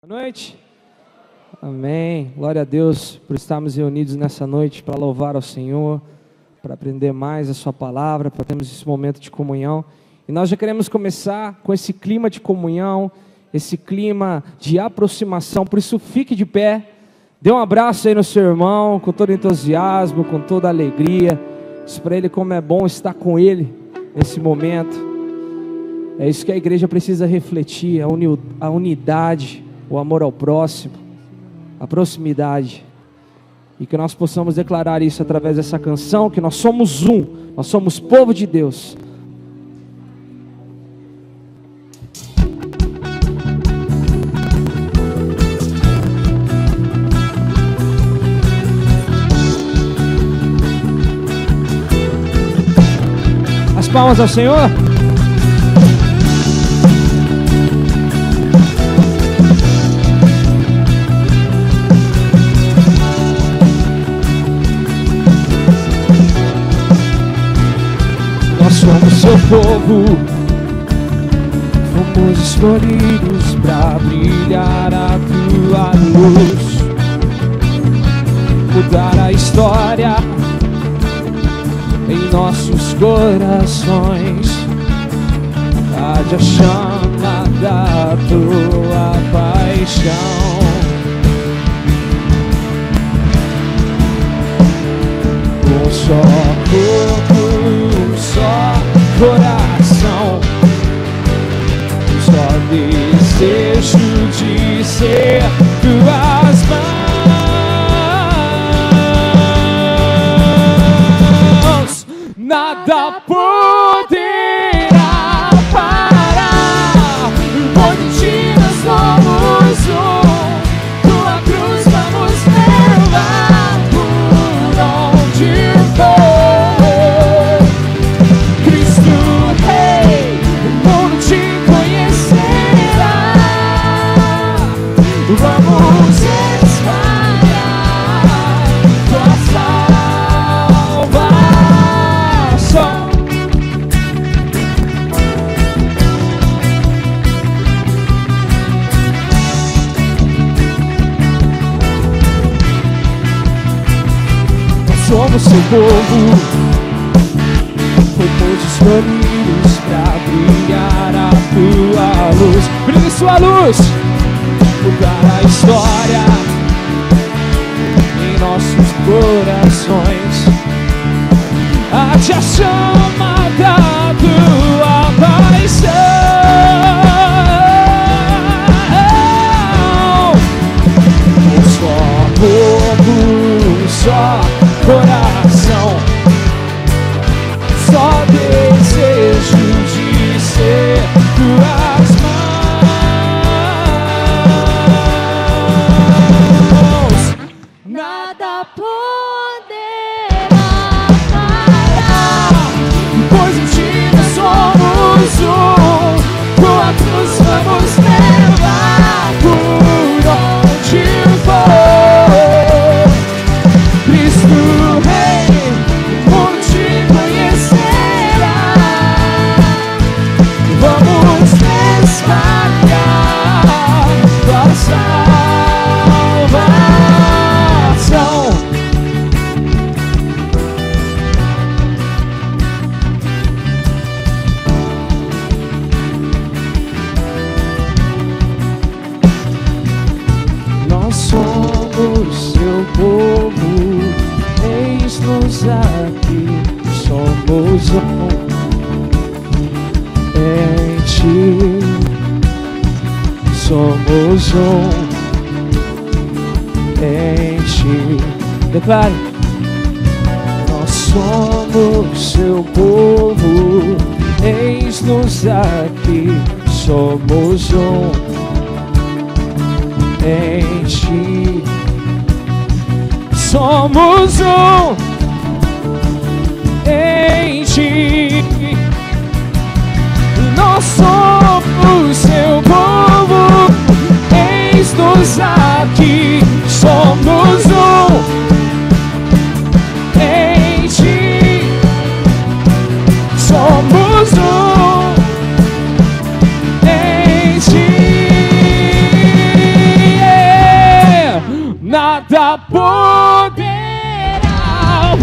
Boa noite. Amém. Glória a Deus por estarmos reunidos nessa noite para louvar ao Senhor, para aprender mais a sua palavra, para termos esse momento de comunhão. E nós já queremos começar com esse clima de comunhão, esse clima de aproximação. Por isso, fique de pé, dê um abraço aí no seu irmão, com todo entusiasmo, com toda alegria. Diz para ele como é bom estar com ele nesse momento. É isso que a igreja precisa refletir, a unidade, o amor ao próximo, a proximidade, e que nós possamos declarar isso através dessa canção, que nós somos um, nós somos povo de Deus. As palmas ao Senhor. Somos seu povo, fomos escolhidos para brilhar a tua luz, mudar a história em nossos corações. Arde a chama da tua paixão. Um só corpo, só coração, só desejo de ser tuas mãos. Nada poderá parar, onde ti nós somos um. Tua cruz vamos levar por onde for. Vamos espalhar tua salvação. Nós somos seu povo, fomos escolhidos pra brilhar a tua luz. Brilhe sua luz, mudar a história em nossos corações. Arde a chama da tua paixão. Um só corpo, um só coração, só desejo de ser tuas mãos. Nada poderá parar, pois em ti nós somos um. Tua cruz vamos levar por onde for. Cristo Rei, o mundo te conhecerá. Vamos espalhar tua salvação. Nós somos seu povo, eis-nos aqui, somos um em ti, somos um em ti. Declare. Nós somos seu povo, eis-nos aqui, somos um em ti, somos um em ti. Nós somos seu povo, eis-nos aqui, somos um em ti, somos um em ti. nada poderá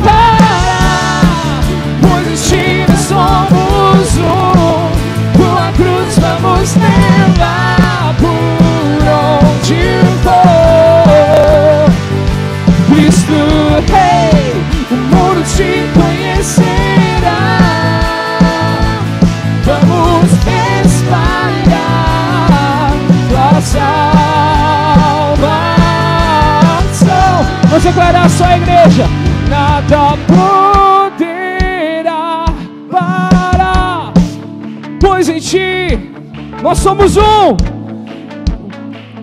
parar, pois em ti nós somos um, tua cruz vamos levar por onde for. Cristo Rei, o mundo te conhecerá, vamos espalhar tua salvação. Vamos declarar só a igreja: nada poderá parar, pois em ti nós somos um.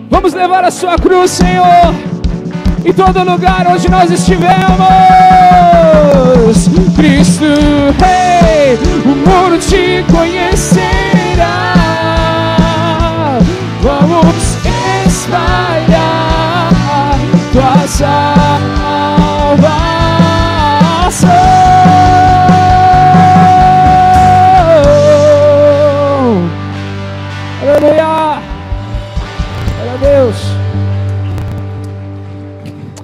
Vamos levar a sua cruz, Senhor, em todo lugar onde nós estivermos. Cristo Rei, o mundo te conhecerá, vamos espalhar tua salvação. Aleluia, glória a Deus.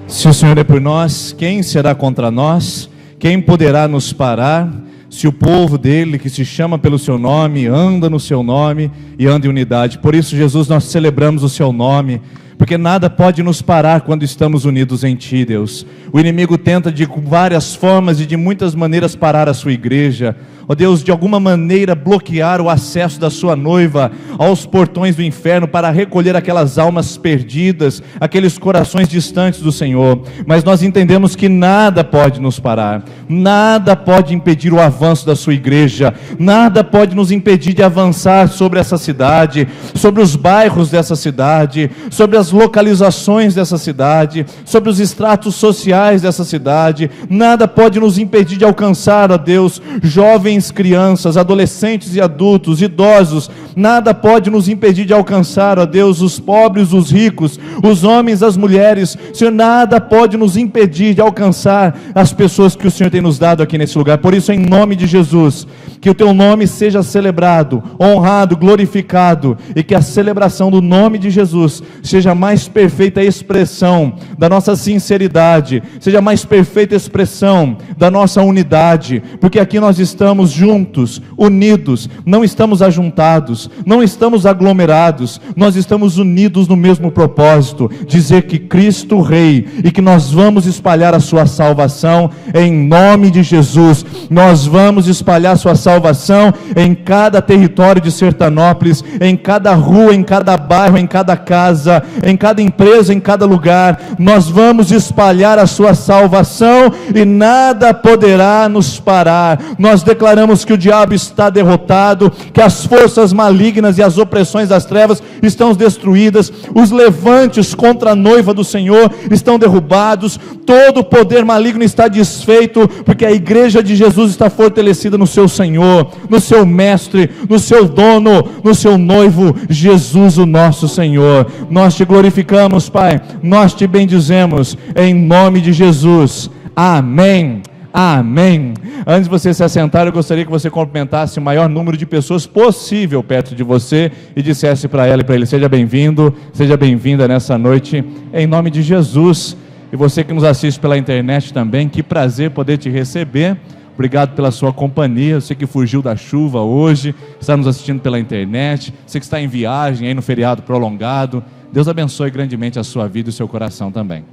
Se o Senhor é por nós, quem será contra nós? Quem poderá nos parar? Se o povo dele, que se chama pelo seu nome, anda no seu nome e anda em unidade. Por isso, Jesus, nós celebramos o seu nome, porque nada pode nos parar quando estamos unidos em ti, Deus. O inimigo tenta de várias formas e de muitas maneiras parar a sua igreja. Ó Deus, de alguma maneira bloquear o acesso da sua noiva aos portões do inferno para recolher aquelas almas perdidas, aqueles corações distantes do Senhor. Mas nós entendemos que nada pode nos parar, nada pode impedir o avanço da sua igreja, nada pode nos impedir de avançar sobre essa cidade, sobre os bairros dessa cidade, sobre as localizações dessa cidade, sobre os estratos sociais dessa cidade. Nada pode nos impedir de alcançar, ó Deus, jovens, crianças, adolescentes e adultos, idosos. Nada pode nos impedir de alcançar, ó Deus, os pobres, os ricos, os homens, as mulheres. Senhor, nada pode nos impedir de alcançar as pessoas que o Senhor tem nos dado aqui nesse lugar. Por isso, em nome de Jesus, que o teu nome seja celebrado, honrado, glorificado, e que a celebração do nome de Jesus seja a mais perfeita expressão da nossa sinceridade, seja a mais perfeita expressão da nossa unidade, porque aqui nós estamos juntos, unidos, não estamos ajuntados, não estamos aglomerados, nós estamos unidos no mesmo propósito, dizer que Cristo Rei, e que nós vamos espalhar a sua salvação em nome de Jesus. Nós vamos espalhar a sua salvação em cada território de Sertanópolis, em cada rua, em cada bairro, em cada casa, em cada empresa, em cada lugar. Nós vamos espalhar a sua salvação e nada poderá nos parar. Nós declaramos que o diabo está derrotado, que as forças malignas e as opressões das trevas estão destruídas, os levantes contra a noiva do Senhor estão derrubados, todo o poder maligno está desfeito, porque a igreja de Jesus está fortalecida no seu Senhor, no seu mestre, no seu dono, no seu noivo, Jesus o nosso Senhor. Nós te glorificamos, Pai, nós te bendizemos, em nome de Jesus, amém. Amém. Antes de você se assentar, eu gostaria que você cumprimentasse o maior número de pessoas possível perto de você e dissesse para ela e para ele: seja bem-vindo, seja bem-vinda nessa noite, em nome de Jesus. E você que nos assiste pela internet também, que prazer poder te receber. Obrigado pela sua companhia. Você que fugiu da chuva hoje, está nos assistindo pela internet, você que está em viagem aí no feriado prolongado, Deus abençoe grandemente a sua vida e o seu coração também.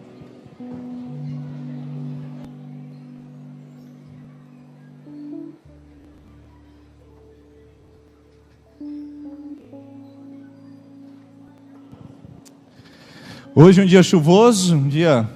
Hoje um dia chuvoso, um dia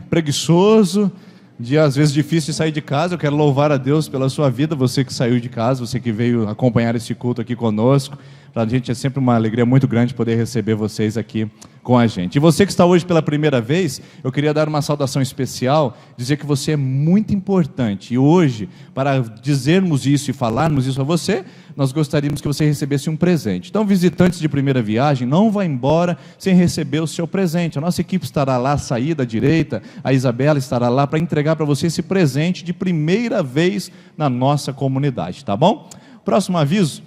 preguiçoso, um dia às vezes difícil de sair de casa. Eu quero louvar a Deus pela sua vida, você que saiu de casa, você que veio acompanhar esse culto aqui conosco. Para a gente é sempre uma alegria muito grande poder receber vocês aqui com a gente. E você que está hoje pela primeira vez, eu queria dar uma saudação especial, dizer que você é muito importante. E hoje, para dizermos isso e falarmos isso a você, nós gostaríamos que você recebesse um presente. Então, visitantes de primeira viagem, não vá embora sem receber o seu presente. A nossa equipe estará lá, à saída à direita, a Isabela estará lá para entregar para você esse presente de primeira vez na nossa comunidade, tá bom? Próximo aviso.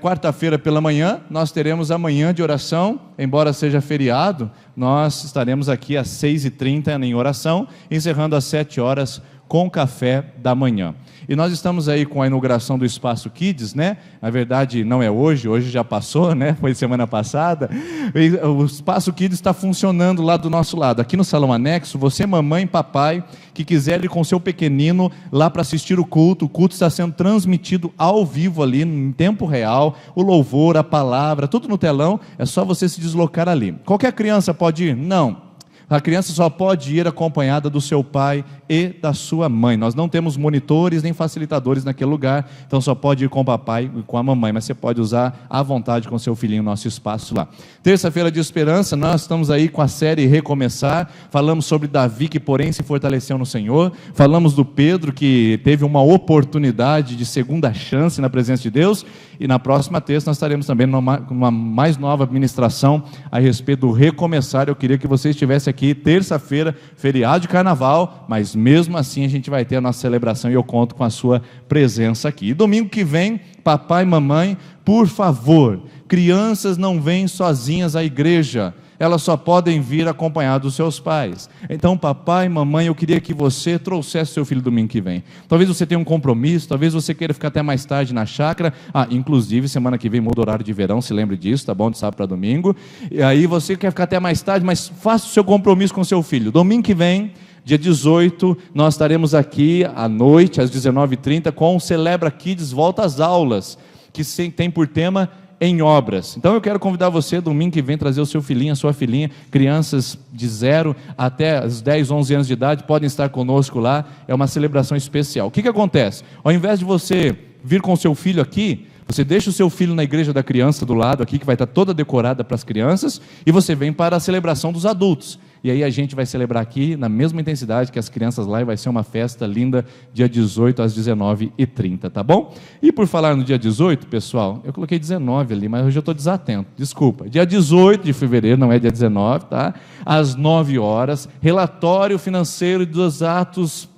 Quarta-feira pela manhã, nós teremos a manhã de oração, embora seja feriado, nós estaremos aqui às 6h30 em oração, encerrando às 7 horas com café da manhã. E nós estamos aí com a inauguração do Espaço Kids, né? Na verdade, não é hoje já passou, né? Foi semana passada. E o Espaço Kids está funcionando lá do nosso lado. Aqui no Salão Anexo, você, mamãe, papai, que quiser ir com seu pequenino lá para assistir o culto está sendo transmitido ao vivo ali, em tempo real, o louvor, a palavra, tudo no telão, é só você se deslocar ali. Qualquer criança pode ir? Não. A criança só pode ir acompanhada do seu pai e da sua mãe. Nós não temos monitores nem facilitadores naquele lugar, então só pode ir com o papai e com a mamãe, mas você pode usar à vontade com seu filhinho o nosso espaço lá. Terça-feira de esperança, nós estamos aí com a série Recomeçar, falamos sobre Davi, que porém se fortaleceu no Senhor, falamos do Pedro, que teve uma oportunidade de segunda chance na presença de Deus, e na próxima terça nós estaremos também numa mais nova ministração a respeito do recomeçar. Eu queria que você estivesse aqui terça-feira, feriado de carnaval, mas mesmo assim a gente vai ter a nossa celebração e eu conto com a sua presença aqui. E domingo que vem, papai e mamãe, por favor, crianças não vêm sozinhas à igreja, elas só podem vir acompanhadas dos seus pais. Então, papai, mamãe, eu queria que você trouxesse seu filho domingo que vem. Talvez você tenha um compromisso, talvez você queira ficar até mais tarde na chácara. Inclusive, semana que vem muda o horário de verão, se lembre disso, tá bom? De sábado para domingo. E aí você quer ficar até mais tarde, mas faça o seu compromisso com seu filho. Domingo que vem, dia 18, nós estaremos aqui à noite, às 19h30, com o Celebra Kids Volta às Aulas, que tem por tema em obras. Então eu quero convidar você domingo que vem trazer o seu filhinho, a sua filhinha, crianças de 0 até os 10, 11 anos de idade podem estar conosco lá, é uma celebração especial. O que acontece? Ao invés de você vir com o seu filho aqui, você deixa o seu filho na igreja da criança do lado aqui, que vai estar toda decorada para as crianças, e você vem para a celebração dos adultos. E aí a gente vai celebrar aqui na mesma intensidade que as crianças lá, e vai ser uma festa linda, dia 18 às 19h30, tá bom? E por falar no dia 18, pessoal, eu coloquei 19 ali, mas hoje eu estou desatento, desculpa. Dia 18 de fevereiro, não é dia 19, tá? Às 9 horas, relatório financeiro dos atos,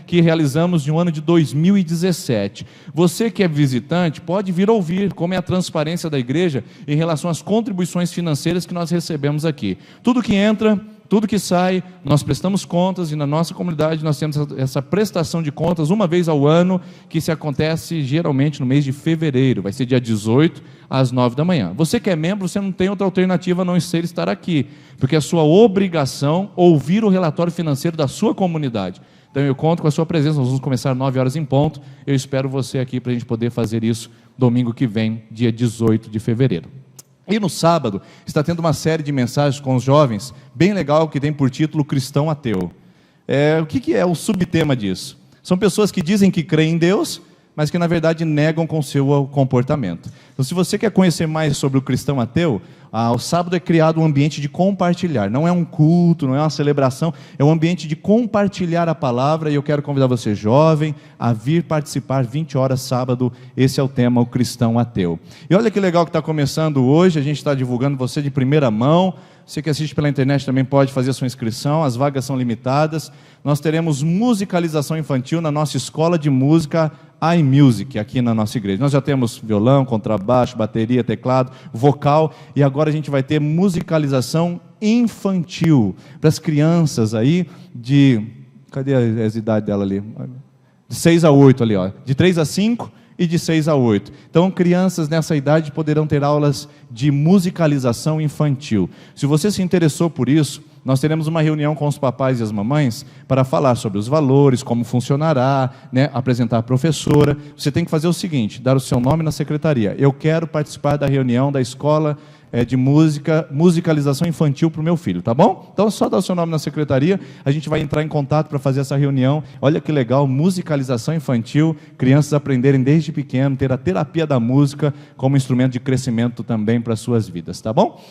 que realizamos no ano de 2017. Você que é visitante, pode vir ouvir como é a transparência da igreja em relação às contribuições financeiras que nós recebemos aqui. Tudo que entra, tudo que sai, nós prestamos contas, e na nossa comunidade nós temos essa prestação de contas uma vez ao ano, que se acontece geralmente no mês de fevereiro, vai ser dia 18 às 9 da manhã. Você que é membro, você não tem outra alternativa a não ser estar aqui, porque é sua obrigação ouvir o relatório financeiro da sua comunidade. Então eu conto com a sua presença, nós vamos começar 9 horas em ponto, eu espero você aqui para a gente poder fazer isso domingo que vem, dia 18 de fevereiro. E no sábado, está tendo uma série de mensagens com os jovens, bem legal, que tem por título Cristão Ateu. O que é o subtema disso? São pessoas que dizem que creem em Deus, mas que na verdade negam com seu comportamento. Então, se você quer conhecer mais sobre o cristão ateu, o sábado é criado um ambiente de compartilhar, não é um culto, não é uma celebração, é um ambiente de compartilhar a palavra, e eu quero convidar você jovem a vir participar 20 horas sábado, esse é o tema, o cristão ateu. E olha que legal que está começando hoje, a gente está divulgando você de primeira mão, você que assiste pela internet também pode fazer a sua inscrição, as vagas são limitadas. Nós teremos musicalização infantil na nossa escola de música iMusic, aqui na nossa igreja. Nós já temos violão, contrabaixo, bateria, teclado, vocal, e agora a gente vai ter musicalização infantil, para as crianças aí cadê as idades dela ali? De 6 a 8 ali, ó. De 3 a 5 e de 6 a 8. Então, crianças nessa idade poderão ter aulas de musicalização infantil. Se você se interessou por isso, nós teremos uma reunião com os papais e as mamães para falar sobre os valores, como funcionará, apresentar a professora. Você tem que fazer o seguinte, dar o seu nome na secretaria. Eu quero participar da reunião da escola de musicalização infantil para o meu filho, tá bom? Então é só dar o seu nome na secretaria, a gente vai entrar em contato para fazer essa reunião. Olha que legal, musicalização infantil, crianças aprenderem desde pequeno, ter a terapia da música como instrumento de crescimento também para as suas vidas, tá bom?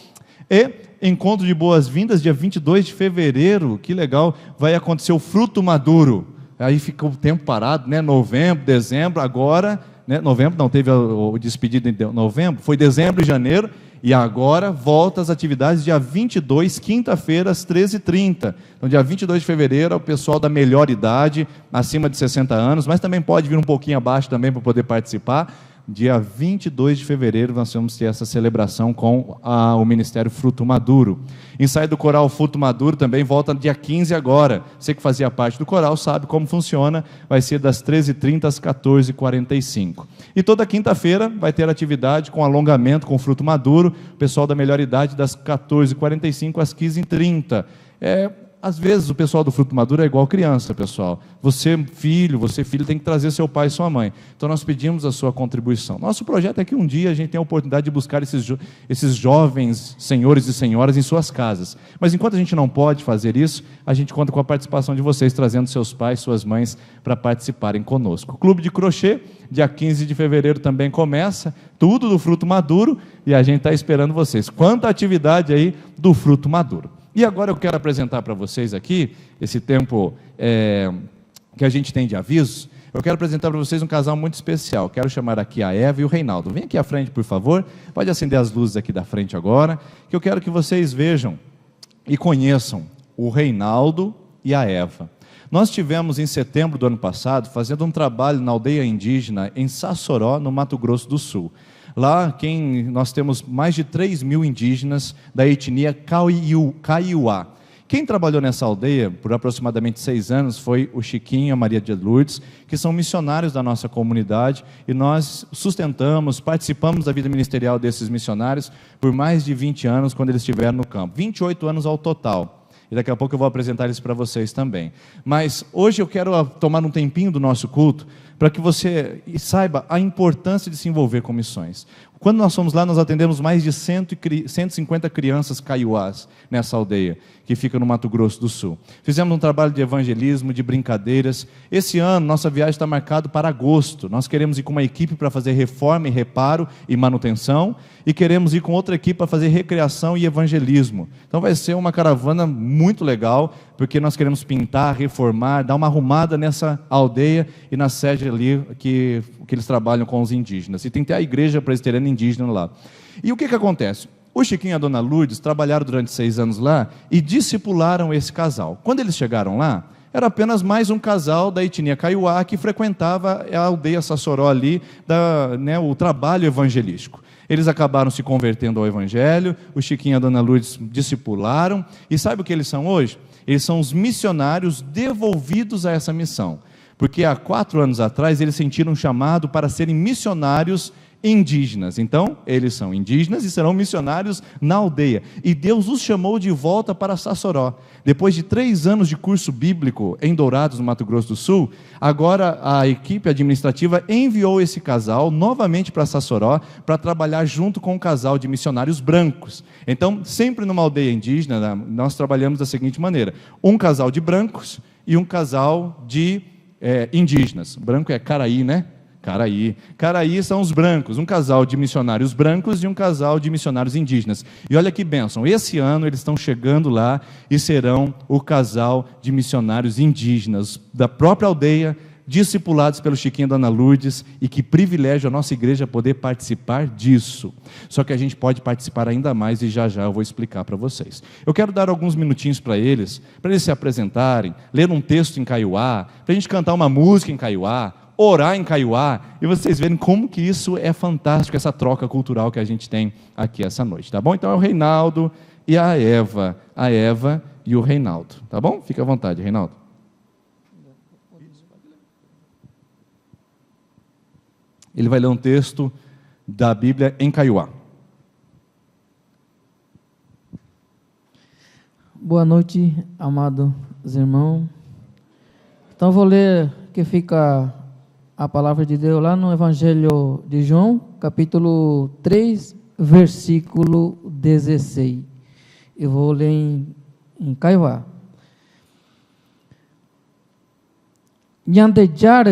E encontro de boas-vindas, dia 22 de fevereiro, que legal, vai acontecer o fruto maduro. Aí ficou o tempo parado, novembro, dezembro, agora, novembro não teve o despedido em novembro, foi dezembro e janeiro, e agora volta às atividades dia 22, quinta-feira, às 13h30. Então, dia 22 de fevereiro, o pessoal da melhor idade, acima de 60 anos, mas também pode vir um pouquinho abaixo também para poder participar. dia 22 de fevereiro, nós vamos ter essa celebração com o Ministério Fruto Maduro. Ensaio do coral Fruto Maduro também volta dia 15 agora. Você que fazia parte do coral sabe como funciona, vai ser das 13h30 às 14h45. E toda quinta-feira vai ter atividade com alongamento com Fruto Maduro, o pessoal da melhor idade das 14h45 às 15h30. Às vezes o pessoal do Fruto Maduro é igual criança, pessoal. Você filho tem que trazer seu pai e sua mãe. Então nós pedimos a sua contribuição. Nosso projeto é que um dia a gente tenha a oportunidade de buscar esses jovens senhores e senhoras em suas casas. Mas enquanto a gente não pode fazer isso, a gente conta com a participação de vocês, trazendo seus pais, suas mães para participarem conosco. O Clube de Crochê, dia 15 de fevereiro também começa, tudo do Fruto Maduro, e a gente está esperando vocês. Quanta atividade aí do Fruto Maduro. E agora eu quero apresentar para vocês aqui, esse tempo que a gente tem de avisos, eu quero apresentar para vocês um casal muito especial. Quero chamar aqui a Eva e o Reinaldo. Vem aqui à frente, por favor. Pode acender as luzes aqui da frente agora, que eu quero que vocês vejam e conheçam o Reinaldo e a Eva. Nós tivemos em setembro do ano passado, fazendo um trabalho na aldeia indígena em Sassoró, no Mato Grosso do Sul. Lá nós temos mais de 3.000 indígenas da etnia Kaiowá. Quem trabalhou nessa aldeia por aproximadamente 6 anos foi o Chiquinho e a Maria de Lourdes, que são missionários da nossa comunidade, e nós sustentamos, participamos da vida ministerial desses missionários por mais de 20 anos quando eles estiveram no campo, 28 anos ao total. E daqui a pouco eu vou apresentar eles para vocês também. Mas hoje eu quero tomar um tempinho do nosso culto para que você saiba a importância de se envolver com missões. Quando nós fomos lá, nós atendemos mais de 150 crianças caiuás nessa aldeia, que fica no Mato Grosso do Sul. Fizemos um trabalho de evangelismo, de brincadeiras. Esse ano, nossa viagem está marcada para agosto. Nós queremos ir com uma equipe para fazer reforma e reparo e manutenção, e queremos ir com outra equipe para fazer recreação e evangelismo. Então vai ser uma caravana muito legal, porque nós queremos pintar, reformar, dar uma arrumada nessa aldeia e na sede ali que eles trabalham com os indígenas. E tem até a igreja presbiteriana indígena lá. E o que acontece? O Chiquinho e a Dona Lourdes trabalharam durante 6 anos lá e discipularam esse casal. Quando eles chegaram lá, era apenas mais um casal da etnia Kaiowá que frequentava a aldeia Sassoró ali, o trabalho evangelístico. Eles acabaram se convertendo ao evangelho, o Chiquinho e a Dona Lourdes discipularam, e sabe o que eles são hoje? Eles são os missionários devolvidos a essa missão, porque há 4 anos atrás eles sentiram um chamado para serem missionários indígenas. Então, eles são indígenas e serão missionários na aldeia, e Deus os chamou de volta para Sassoró. Depois de 3 anos de curso bíblico em Dourados, no Mato Grosso do Sul, agora a equipe administrativa enviou esse casal novamente para Sassoró, para trabalhar junto com um casal de missionários brancos. Então, sempre numa aldeia indígena, nós trabalhamos da seguinte maneira: um casal de brancos e um casal de indígenas. Branco é Caraí, né? Caraí são os brancos, um casal de missionários brancos e um casal de missionários indígenas. E olha que bênção, esse ano eles estão chegando lá e serão o casal de missionários indígenas da própria aldeia, discipulados pelo Chiquinho e Dona Lourdes, e que privilégio a nossa igreja poder participar disso. Só que a gente pode participar ainda mais, e já eu vou explicar para vocês. Eu quero dar alguns minutinhos para eles se apresentarem, ler um texto em Kaiowá, para a gente cantar uma música em Kaiowá, orar em Kaiowá, e vocês verem como que isso é fantástico, essa troca cultural que a gente tem aqui essa noite, tá bom? Então é o Reinaldo e a Eva e o Reinaldo, tá bom? Fica à vontade, Reinaldo. Ele vai ler um texto da Bíblia em Kaiowá. Boa noite, amados irmãos. Então vou ler que fica a palavra de Deus lá no Evangelho de João, capítulo 3, versículo 16. Eu vou ler em Kaiowá. Nyandejar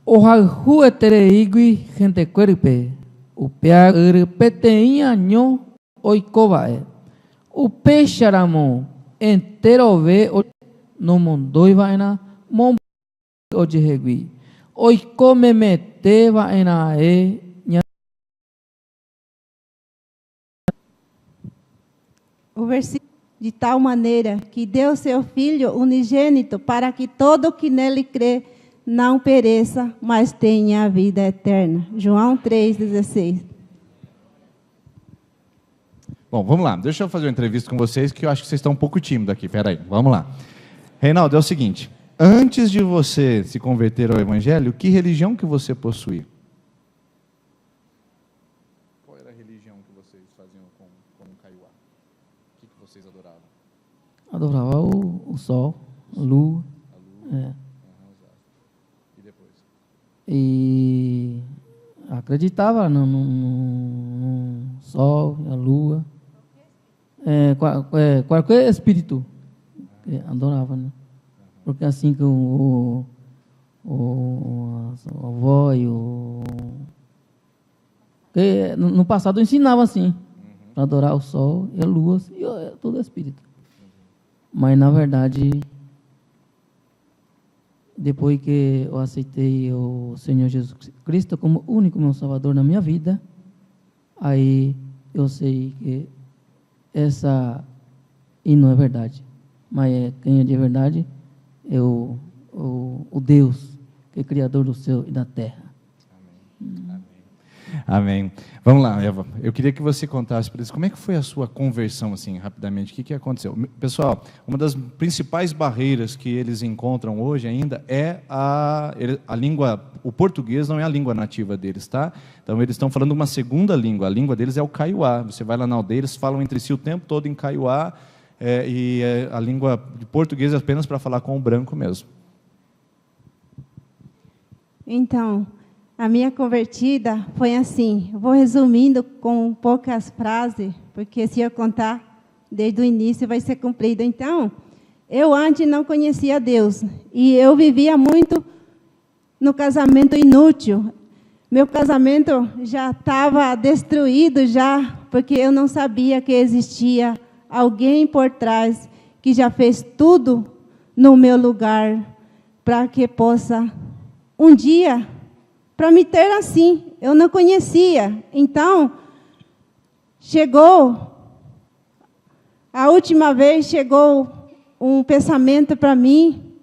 ohahu etereigui gente cuerpe, upea peteinha nho oikovae, upecharamo enterove no mundo vaina mom ojiregui. O versículo: de tal maneira que deu seu Filho unigênito, para que todo que nele crê não pereça, mas tenha a vida eterna. João 3,16. Bom, vamos lá. Deixa eu fazer uma entrevista com vocês, que eu acho que vocês estão um pouco tímidos aqui. Peraí, vamos lá. Reinaldo, é o seguinte. Antes de você se converter ao Evangelho, que religião que você possuía? Qual era a religião que vocês faziam com o Kaiowá? O que vocês adoravam? Adorava o sol, a lua. A lua? É. E depois? E acreditava no sol, a lua. Qualquer espírito. Adorava, né? Porque assim que a avó e porque no passado ensinava assim, para adorar o sol e a lua, e todo espírito. Mas na verdade, depois que eu aceitei o Senhor Jesus Cristo como único meu Salvador na minha vida, aí eu sei que essa e não é verdade. Mas quem é de verdade é o Deus, que é Criador do céu e da terra. Amém. Amém. Vamos lá, Eva. Eu queria que você contasse para eles como é que foi a sua conversão, assim, rapidamente. O que aconteceu? Pessoal, uma das principais barreiras que eles encontram hoje ainda é a língua. O português não é a língua nativa deles, tá? Então, eles estão falando uma segunda língua. A língua deles é o Kaiowá. Você vai lá na aldeia, eles falam entre si o tempo todo em Kaiowá. A língua de português é apenas para falar com o branco mesmo. Então, a minha convertida foi assim. Vou resumindo com poucas frases, porque se eu contar desde o início vai ser comprido. Então, eu antes não conhecia Deus e eu vivia muito no casamento inútil. Meu casamento já estava destruído já, porque eu não sabia que existia alguém por trás que já fez tudo no meu lugar para que possa um dia para me ter assim. Eu não conhecia. Então, a última vez chegou um pensamento para mim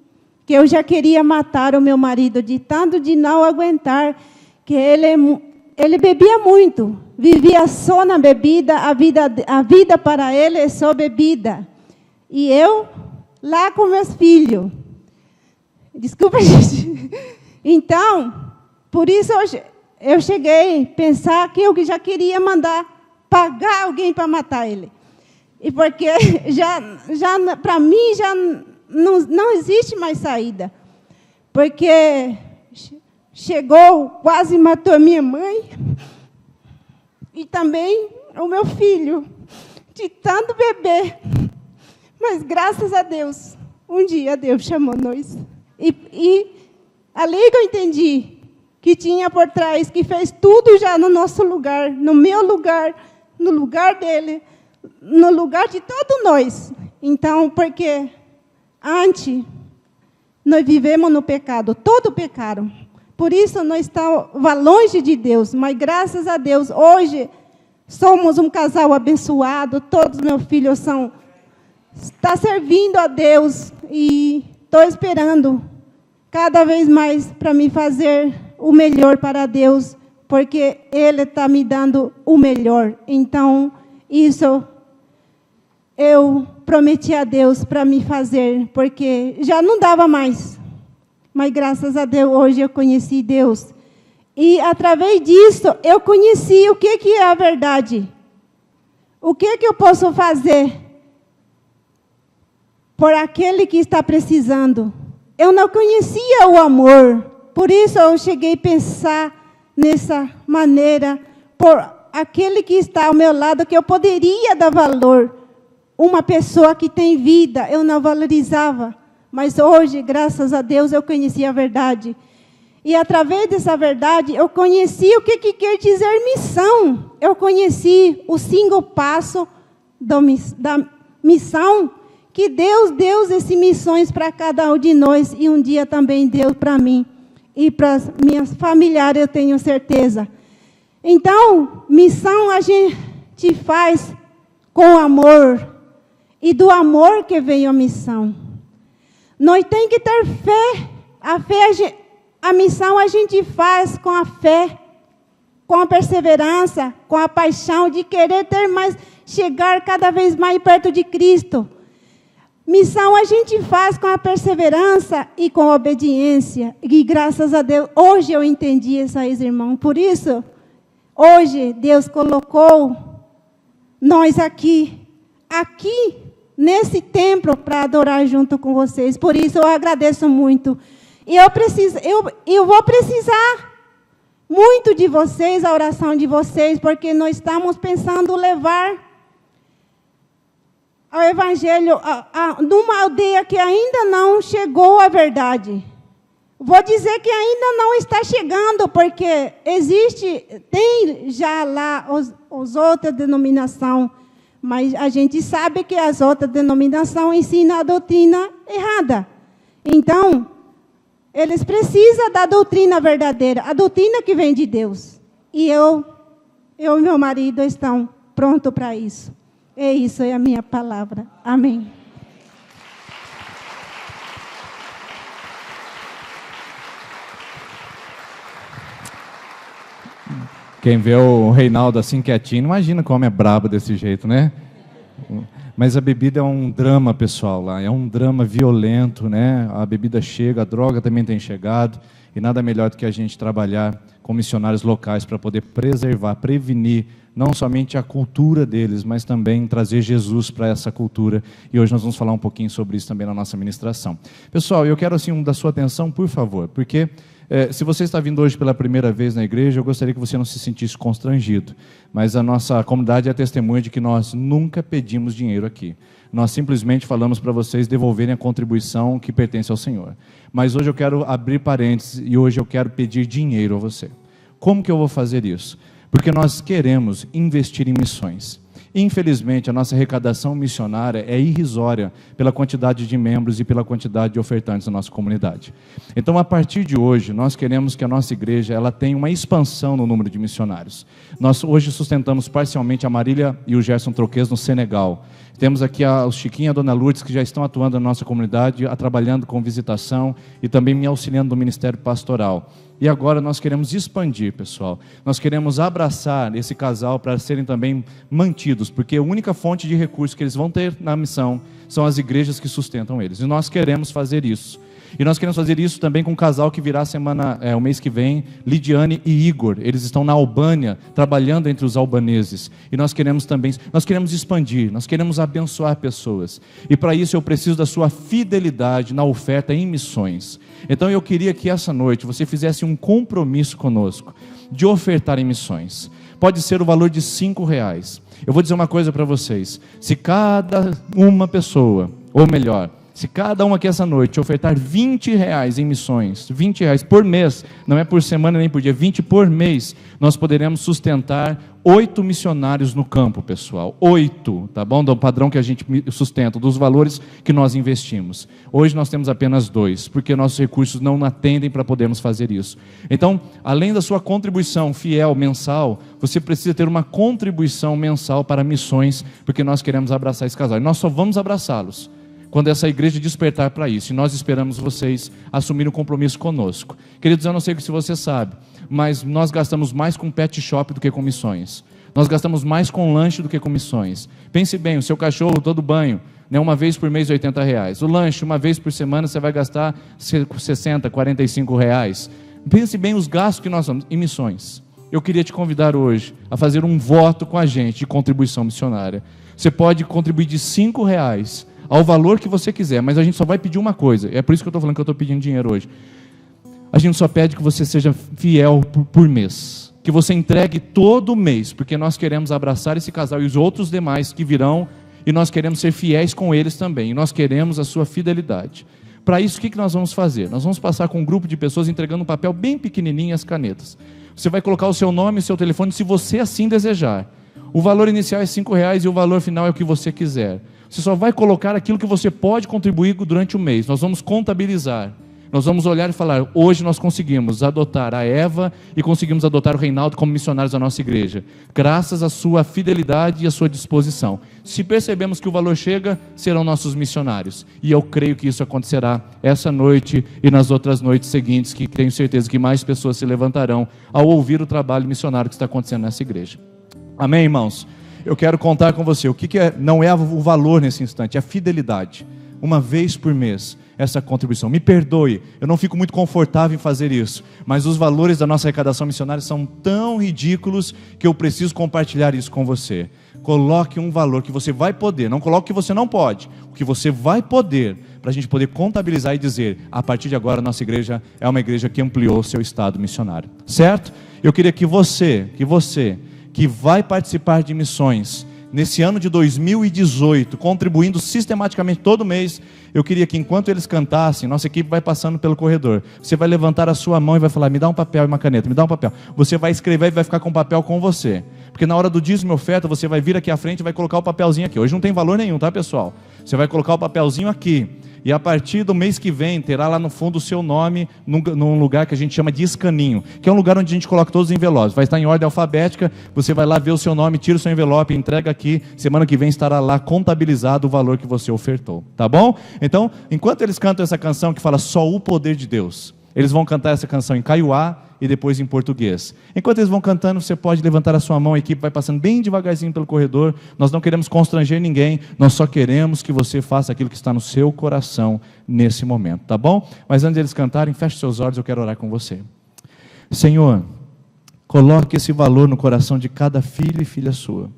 que eu já queria matar o meu marido de tanto de não aguentar, que ele bebia muito, vivia só na bebida, a vida para ele é só bebida. E eu lá com meus filhos. Desculpa, gente. Então, por isso eu cheguei a pensar que eu já queria pagar alguém para matar ele. E porque já para mim já não existe mais saída. Porque chegou, quase matou a minha mãe e também o meu filho, de tanto beber. Mas graças a Deus, um dia Deus chamou nós. E ali que eu entendi que tinha por trás, que fez tudo já no nosso lugar, no meu lugar, no lugar dele, no lugar de todos nós. Então, porque antes nós vivemos no pecado, todos pecaram. Por isso nós estávamos longe de Deus, mas graças a Deus, hoje somos um casal abençoado, todos meus filhos estão servindo a Deus e estou esperando cada vez mais para me fazer o melhor para Deus, porque Ele está me dando o melhor. Então, isso eu prometi a Deus para me fazer, porque já não dava mais. Mas graças a Deus, hoje eu conheci Deus. E através disso, eu conheci o que é a verdade. O que eu posso fazer por aquele que está precisando. Eu não conhecia o amor. Por isso eu cheguei a pensar nessa maneira, por aquele que está ao meu lado, que eu poderia dar valor. Uma pessoa que tem vida, eu não valorizava. Mas hoje, graças a Deus, eu conheci a verdade. E através dessa verdade, eu conheci o que quer dizer missão. Eu conheci o 5 passo da missão, que Deus deu essas missões para cada um de nós, e um dia também deu para mim. E para as minhas familiares, eu tenho certeza. Então, missão a gente faz com amor. E do amor que veio a missão. Nós temos que ter fé. A fé a missão a gente faz com a fé, com a perseverança, com a paixão de querer ter mais, chegar cada vez mais perto de Cristo. Missão a gente faz com a perseverança e com a obediência. E graças a Deus, hoje eu entendi isso aí, irmão. Por isso, hoje Deus colocou nós aqui nesse templo para adorar junto com vocês. Por isso eu agradeço muito. E eu vou precisar muito de vocês, a oração de vocês, porque nós estamos pensando levar ao Evangelho numa aldeia que ainda não chegou à verdade. Vou dizer que ainda não está chegando, porque tem já lá as outras denominações, mas a gente sabe que as outras denominações ensinam a doutrina errada. Então, eles precisam da doutrina verdadeira, a doutrina que vem de Deus. E eu e meu marido estão prontos para isso. É isso, é a minha palavra. Amém. Quem vê o Reinaldo assim quietinho, imagina como é brabo desse jeito, né? Mas a bebida é um drama, pessoal, lá. É um drama violento, né? A bebida chega, a droga também tem chegado. E nada melhor do que a gente trabalhar com missionários locais para poder preservar, prevenir, não somente a cultura deles, mas também trazer Jesus para essa cultura. E hoje nós vamos falar um pouquinho sobre isso também na nossa ministração. Pessoal, eu quero assim da sua atenção, por favor, porque se você está vindo hoje pela primeira vez na igreja, eu gostaria que você não se sentisse constrangido. Mas a nossa comunidade é testemunha de que nós nunca pedimos dinheiro aqui. Nós simplesmente falamos para vocês devolverem a contribuição que pertence ao Senhor. Mas hoje eu quero abrir parênteses e hoje eu quero pedir dinheiro a você. Como que eu vou fazer isso? Porque nós queremos investir em missões. Infelizmente, a nossa arrecadação missionária é irrisória pela quantidade de membros e pela quantidade de ofertantes da nossa comunidade. Então, a partir de hoje, nós queremos que a nossa igreja ela tenha uma expansão no número de missionários. Nós hoje sustentamos parcialmente a Marília e o Gerson Troquês no Senegal. Temos aqui o Chiquinho e a Dona Lourdes, que já estão atuando na nossa comunidade, trabalhando com visitação e também me auxiliando no ministério pastoral. E agora nós queremos expandir, pessoal. Nós queremos abraçar esse casal para serem também mantidos, porque a única fonte de recursos que eles vão ter na missão são as igrejas que sustentam eles. E nós queremos fazer isso. E nós queremos fazer isso também com um casal que virá o mês que vem, Lidiane e Igor. Eles estão na Albânia, trabalhando entre os albaneses. E nós queremos expandir, nós queremos abençoar pessoas. E para isso eu preciso da sua fidelidade na oferta em missões. Então eu queria que essa noite você fizesse um compromisso conosco de ofertar em missões. Pode ser o valor de R$5. Eu vou dizer uma coisa para vocês. Se cada uma pessoa, ou melhor, se cada um aqui essa noite ofertar R$20 em missões, R$20 por mês, não é por semana nem por dia, 20 por mês, nós poderemos sustentar 8 missionários no campo, pessoal. 8, tá bom? Do padrão que a gente sustenta, dos valores que nós investimos. Hoje nós temos apenas 2, porque nossos recursos não atendem para podermos fazer isso. Então, além da sua contribuição fiel mensal, você precisa ter uma contribuição mensal para missões, porque nós queremos abraçar esse casal. E nós só vamos abraçá-los quando essa igreja despertar para isso. E nós esperamos vocês assumirem um compromisso conosco. Queridos, eu não sei se você sabe, mas nós gastamos mais com pet shop do que com missões. Nós gastamos mais com lanche do que com missões. Pense bem, o seu cachorro todo banho, né, uma vez por mês R$80. O lanche, uma vez por semana, você vai gastar R$60, R$45. Pense bem os gastos que nós temos em missões. Eu queria te convidar hoje a fazer um voto com a gente de contribuição missionária. Você pode contribuir de R$5 ao valor que você quiser, mas a gente só vai pedir uma coisa. É por isso que eu estou falando que eu estou pedindo dinheiro hoje. A gente só pede que você seja fiel por mês, que você entregue todo mês, porque nós queremos abraçar esse casal e os outros demais que virão, e nós queremos ser fiéis com eles também, e nós queremos a sua fidelidade. Para isso, o que nós vamos fazer? Nós vamos passar com um grupo de pessoas entregando um papel bem pequenininho e as canetas. Você vai colocar o seu nome e o seu telefone, se você assim desejar. O valor inicial é R$5 e o valor final é o que você quiser. Você só vai colocar aquilo que você pode contribuir durante o mês. Nós vamos contabilizar. Nós vamos olhar e falar, hoje nós conseguimos adotar a Eva e conseguimos adotar o Reinaldo como missionários da nossa igreja, graças à sua fidelidade e à sua disposição. Se percebemos que o valor chega, serão nossos missionários. E eu creio que isso acontecerá essa noite e nas outras noites seguintes, que tenho certeza que mais pessoas se levantarão ao ouvir o trabalho missionário que está acontecendo nessa igreja. Amém, irmãos? Eu quero contar com você, o que não é o valor nesse instante, é a fidelidade. Uma vez por mês, essa contribuição. Me perdoe, eu não fico muito confortável em fazer isso, mas os valores da nossa arrecadação missionária são tão ridículos que eu preciso compartilhar isso com você. Coloque um valor que você vai poder, não coloque o que você não pode, o que você vai poder, para a gente poder contabilizar e dizer, a partir de agora a nossa igreja é uma igreja que ampliou o seu estado missionário. Certo? Eu queria que você que vai participar de missões, nesse ano de 2018, contribuindo sistematicamente todo mês, eu queria que enquanto eles cantassem, nossa equipe vai passando pelo corredor, você vai levantar a sua mão e vai falar, me dá um papel e uma caneta, me dá um papel. Você vai escrever e vai ficar com o papel com você, porque na hora do dízimo e oferta, você vai vir aqui à frente e vai colocar o papelzinho aqui. Hoje não tem valor nenhum, tá, pessoal? Você vai colocar o papelzinho aqui, e a partir do mês que vem, terá lá no fundo o seu nome, num lugar que a gente chama de escaninho, que é um lugar onde a gente coloca todos os envelopes, vai estar em ordem alfabética, você vai lá ver o seu nome, tira o seu envelope, entrega aqui, semana que vem estará lá contabilizado o valor que você ofertou, tá bom? Então, enquanto eles cantam essa canção que fala só o poder de Deus, eles vão cantar essa canção em kaiowá e depois em português. Enquanto eles vão cantando, você pode levantar a sua mão, a equipe vai passando bem devagarzinho pelo corredor. Nós não queremos constranger ninguém, nós só queremos que você faça aquilo que está no seu coração nesse momento, tá bom? Mas antes deles cantarem, feche seus olhos, eu quero orar com você. Senhor, coloque esse valor no coração de cada filho e filha sua.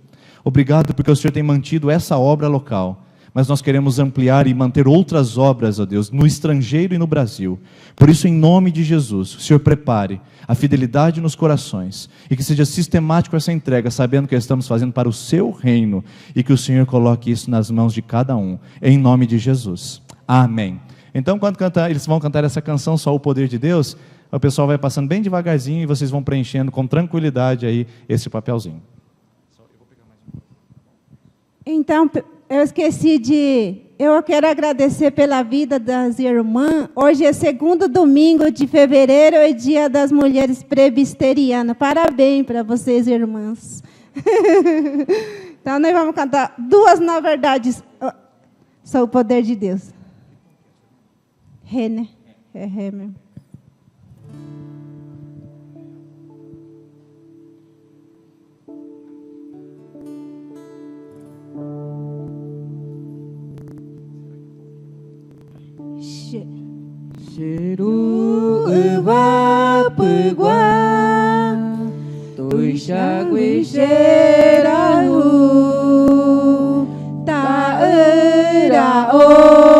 Obrigado porque o Senhor tem mantido essa obra local, mas nós queremos ampliar e manter outras obras, ó Deus, no estrangeiro e no Brasil. Por isso, em nome de Jesus, o Senhor prepare a fidelidade nos corações e que seja sistemático essa entrega, sabendo que estamos fazendo para o seu reino e que o Senhor coloque isso nas mãos de cada um, em nome de Jesus. Amém. Então, quando eles vão cantar essa canção, Só o Poder de Deus, o pessoal vai passando bem devagarzinho e vocês vão preenchendo com tranquilidade aí esse papelzinho. Então, eu quero agradecer pela vida das irmãs. Hoje é 2º domingo de fevereiro, é dia das mulheres presbiterianas. Parabéns para vocês, irmãs. Então, nós vamos cantar duas, na verdade, Só o Poder de Deus. Ré, né? É ré mesmo. Cheiro eva pegua, tôi chagui cheirahu, ta era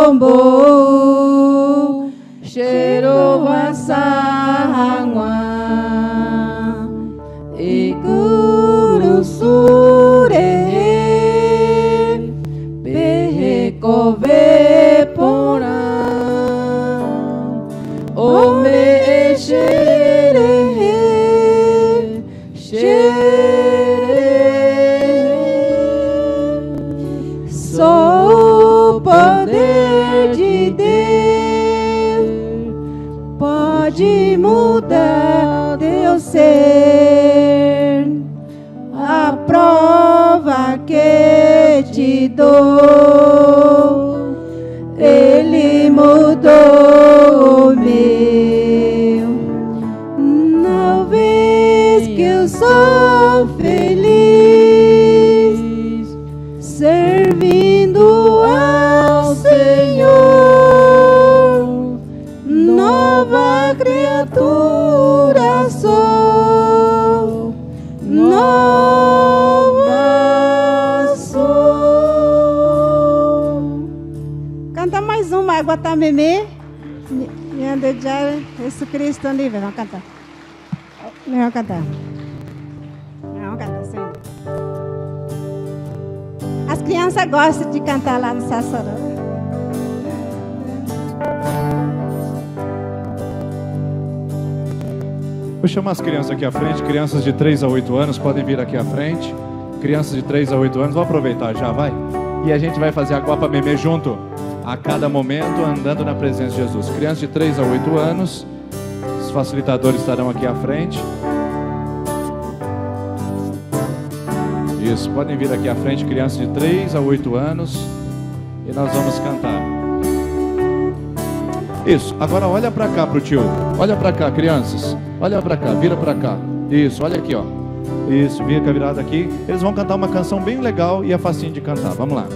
ombo, cheiro vasangwa, ikuru sure, pehekove pora. Ome xere, só o poder de Deus pode mudar teu ser. A prova que te dou, Ele mudou o meu. Na vez que eu sou feliz, servindo ao Senhor, nova criatura sou, nova sou. Canta mais uma, água tá memê. Jesus Cristo livre, vamos cantar. Vamos cantar. Vamos cantar, Senhor. As crianças gostam de cantar lá no Sassoró. Vou chamar as crianças aqui à frente, crianças de 3 a 8 anos, podem vir aqui à frente. Crianças de 3 a 8 anos, vou aproveitar já, vai. E a gente vai fazer a Copa Memê junto. a cada momento andando na presença de Jesus. Crianças de 3 a 8 anos, os facilitadores estarão aqui à frente. Isso, podem vir aqui à frente, crianças de 3 a 8 anos, e nós vamos cantar. Isso, agora olha para cá pro tio. Olha para cá, crianças. Olha para cá, vira para cá. Isso, olha aqui, ó. Isso, vira com a virada aqui. Eles vão cantar uma canção bem legal e é facinho de cantar. Vamos lá.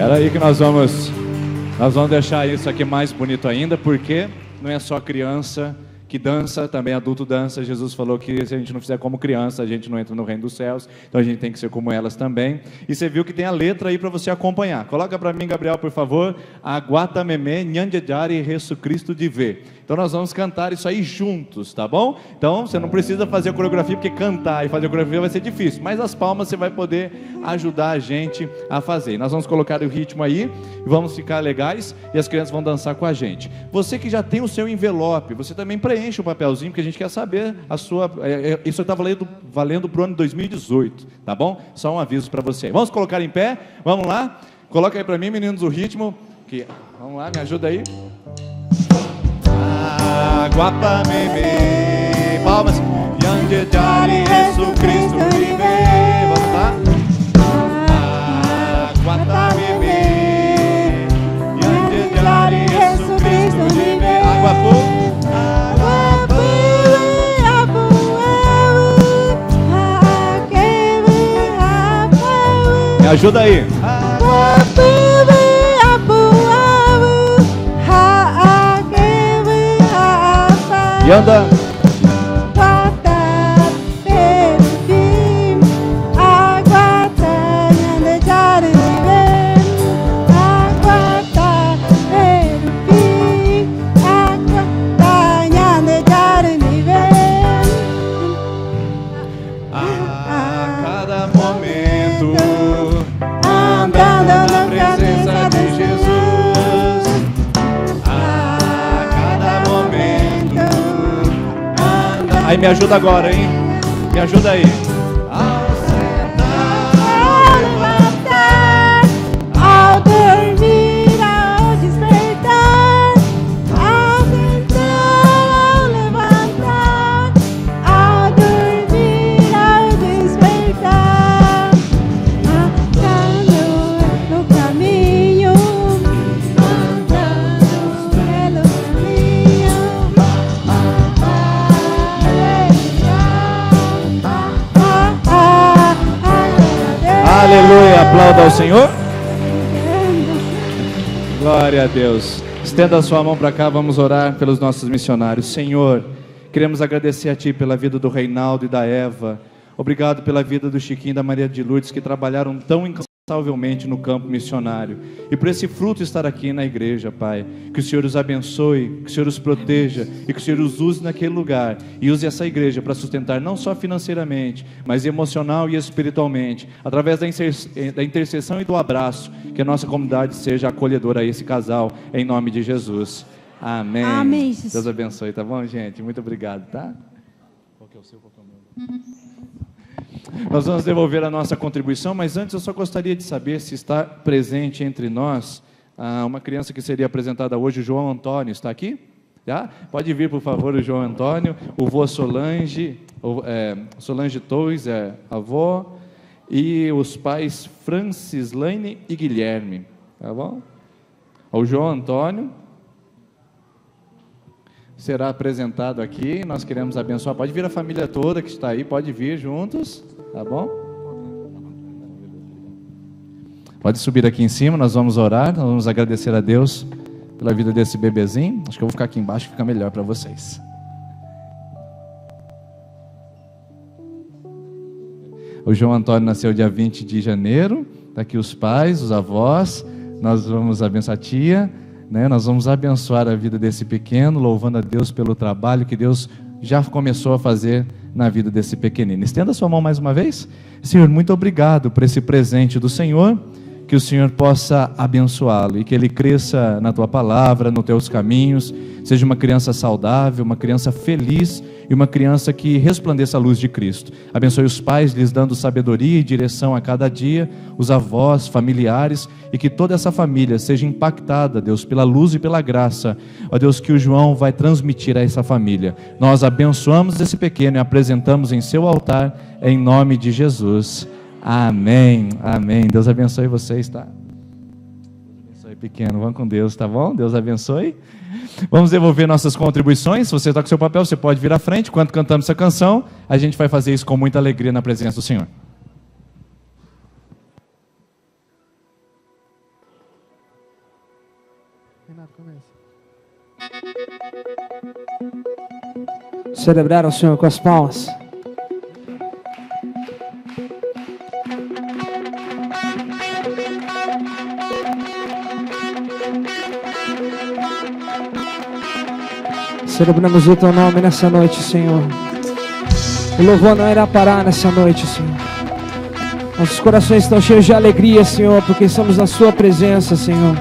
Aí que nós vamos deixar isso aqui mais bonito ainda, porque não é só criança que dança, também adulto dança. Jesus falou que se a gente não fizer como criança, a gente não entra no reino dos céus, então a gente tem que ser como elas também. E você viu que tem a letra aí para você acompanhar. Coloca para mim, Gabriel, por favor. Aguatameme nhanjejari Jesu Cristo de ver. Então nós vamos cantar isso aí juntos, tá bom? Então você não precisa fazer a coreografia, porque cantar e fazer a coreografia vai ser difícil, mas as palmas você vai poder ajudar a gente a fazer. E nós vamos colocar o ritmo aí, vamos ficar legais e as crianças vão dançar com a gente. Você que já tem o seu envelope, você também preenche o papelzinho, porque a gente quer saber a sua... Isso está valendo para o ano 2018, tá bom? Só um aviso para você. Vamos colocar em pé? Vamos lá? Coloca aí para mim, meninos, o ritmo. Vamos lá, me ajuda aí. Aguapameme, palmas. Nhanjejari Jesu Cristo vive. Vamos lá. Aguapameme, Nhanjejari Jesu Cristo vive. Aguapu. Me ajuda aí. E anda. Aí me ajuda agora, hein? Me ajuda aí. Ao sentar, ao levantar, ao dormir, ao despertar, ao sentar, ao levantar, ao dormir, ao despertar, andando no caminho, andando pelo caminho. Aleluia, aplauda ao Senhor. Glória a Deus. Estenda a sua mão para cá, vamos orar pelos nossos missionários. Senhor, queremos agradecer a Ti pela vida do Reinaldo e da Eva. Obrigado pela vida do Chiquinho e da Maria de Lourdes, que trabalharam tão incansavelmente no campo missionário. E por esse fruto estar aqui na igreja, Pai. Que o Senhor os abençoe, que o Senhor os proteja e que o Senhor os use naquele lugar. E use essa igreja para sustentar não só financeiramente, mas emocional e espiritualmente. Através da intercessão e do abraço, que a nossa comunidade seja acolhedora a esse casal, em nome de Jesus. Amém. Amém, Jesus. Deus abençoe, tá bom, gente? Muito obrigado, tá? Qual que é o seu, qual que é o meu? Nós vamos devolver a nossa contribuição, mas antes eu só gostaria de saber se está presente entre nós uma criança que seria apresentada hoje, o João Antônio. Está aqui? Já? Pode vir, por favor, o João Antônio, o vô Solange, Solange Torres, avó, e os pais Francislaine e Guilherme. Tá bom? O João Antônio será apresentado aqui. Nós queremos abençoar. Pode vir a família toda que está aí, pode vir juntos, tá bom? Pode subir aqui em cima, nós vamos orar, nós vamos agradecer a Deus pela vida desse bebezinho. Acho que eu vou ficar aqui embaixo, fica melhor para vocês. O João Antônio nasceu dia 20 de janeiro, está aqui os pais, os avós, nós vamos abençoar a tia, né? Nós vamos abençoar a vida desse pequeno, louvando a Deus pelo trabalho que Deus já começou a fazer na vida desse pequenino. Estenda a sua mão mais uma vez. Senhor, muito obrigado por esse presente do Senhor, que o Senhor possa abençoá-lo e que ele cresça na tua palavra, nos teus caminhos, seja uma criança saudável, uma criança feliz e uma criança que resplandeça a luz de Cristo. Abençoe os pais, lhes dando sabedoria e direção a cada dia, os avós, familiares, e que toda essa família seja impactada, Deus, pela luz e pela graça, ó Deus, que o João vai transmitir a essa família. Nós abençoamos esse pequeno e apresentamos em seu altar, em nome de Jesus. Amém, amém. Deus abençoe vocês, tá? Deus abençoe, pequeno. Vamos com Deus, tá bom? Deus abençoe. Vamos devolver nossas contribuições. Se você está com seu papel, você pode vir à frente. Enquanto cantamos essa canção, a gente vai fazer isso com muita alegria na presença do Senhor. Renato, começa. Celebrar ao Senhor com as palmas. Celebramos o teu nome nessa noite, Senhor. O louvor não irá parar nessa noite, Senhor. Nossos corações estão cheios de alegria, Senhor, porque estamos na sua presença, Senhor.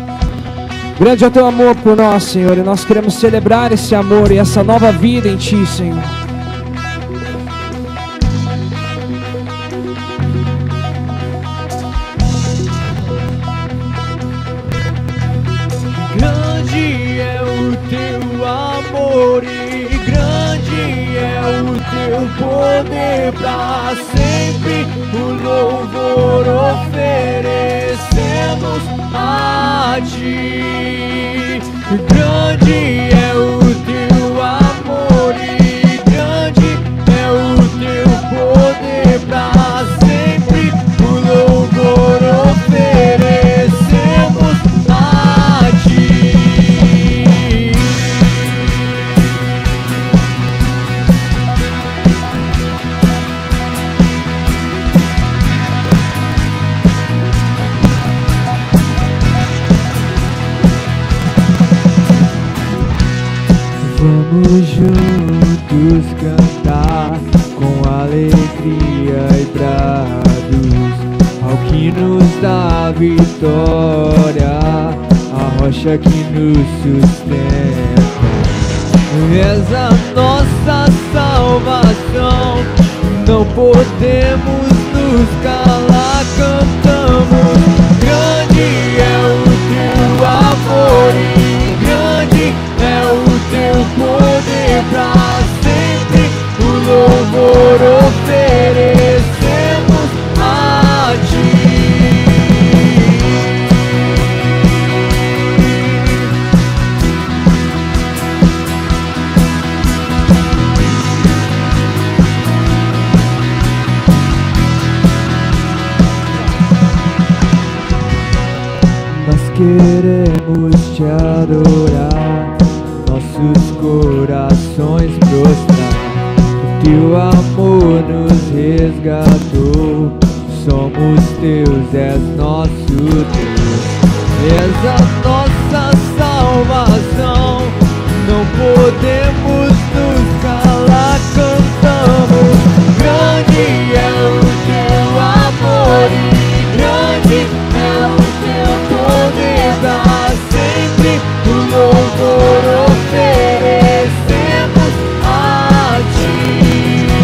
Grande é o teu amor por nós, Senhor, e nós queremos celebrar esse amor e essa nova vida em ti, Senhor. Grande é o teu amor e grande é o teu poder, pra sempre o louvor oferecemos a ti. Grande é o teu amor e grande é o teu poder, pra sempre o louvor oferecemos a ti. Vamos juntos cantar com alegria e brados ao que nos dá vitória, a rocha que nos sustenta. És a nossa salvação, não podemos nos calar, cantamos. Grande é o teu amor e grande é o teu poder, pra sempre o louvor oferecemos a ti. Nós queremos te adorar, nossos corações prostrar. O teu amor nos resgatou, somos teus, és nosso Deus. És a nossa salvação, não podemos nos calar, cantamos. Grande é o teu amor e grande é o teu poder, pra sempre o louvor oferecemos a ti.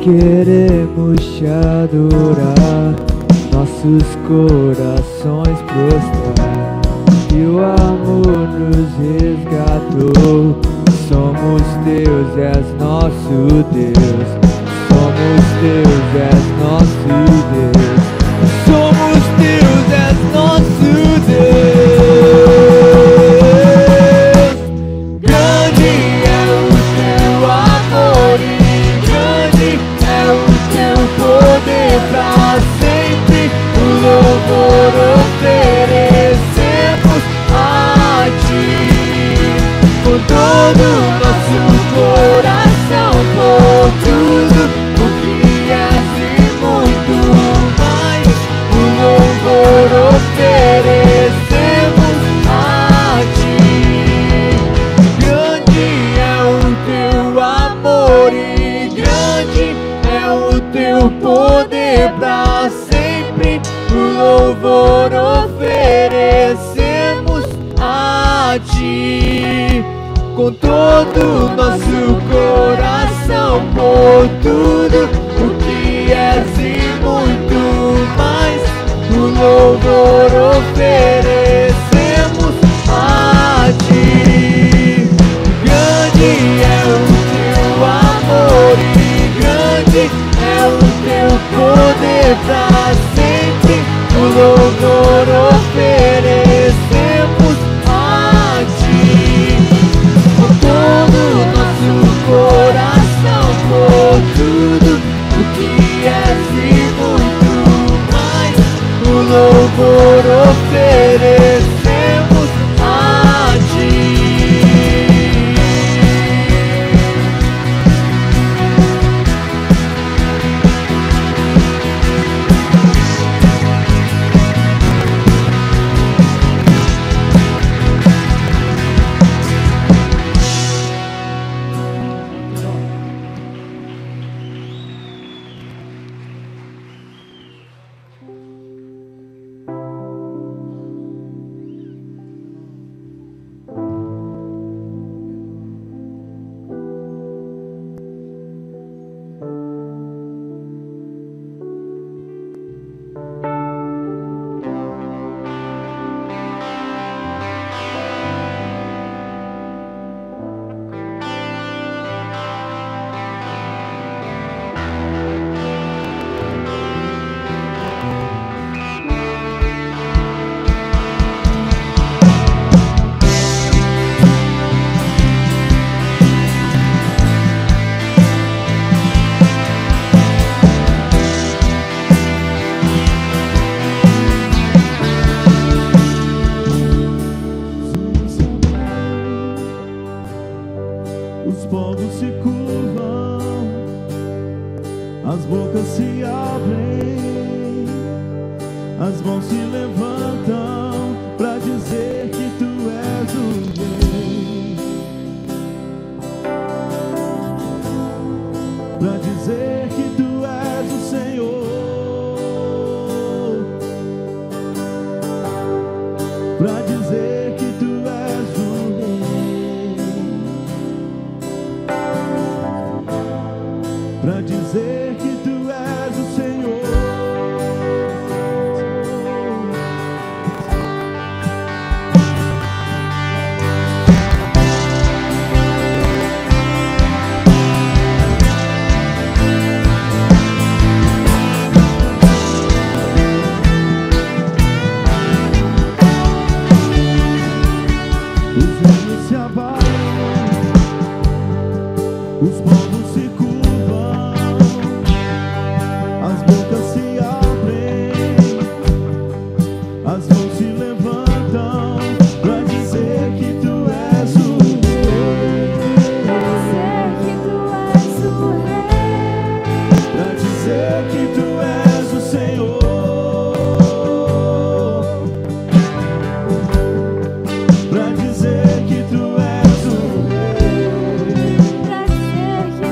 queremos te adorar, nossos corações prostrar. Teu amor nos resgatou. Somos teus, és nosso Deus. Somos teus, és nosso Deus. Somos teus, és nosso Deus. Grande é o teu amor e grande é o teu poder pra sempre. O louvor oferecemos a ti com todo o nosso coração, por tudo o que és e muito mais. O louvor oferecemos a ti. Grande é o teu amor e grande é o teu poder pra sempre. O louvor oferecemos a ti com todo o nosso coração, por tudo o que és e muito mais. O louvor oferecemos a ti. Grande é o teu amor e grande é o teu poder pra sempre. O louvor oferecemos a ti com todo o nosso coração, por tudo o que és e muito mais. O louvor oferecemos a ti. Os povos se curvam, as bocas se abrem, as mãos se levantam pra dizer que tu és o Rei, pra dizer que tu és o Senhor, pra dizer que tu és o pra dizer que tu és o Senhor. Os reinos se abalam, os povos se curvam, as bocas se abrem, as mãos se levantam pra dizer que tu és o Rei, pra dizer que tu és o Senhor, pra dizer que tu és o Rei, pra dizer que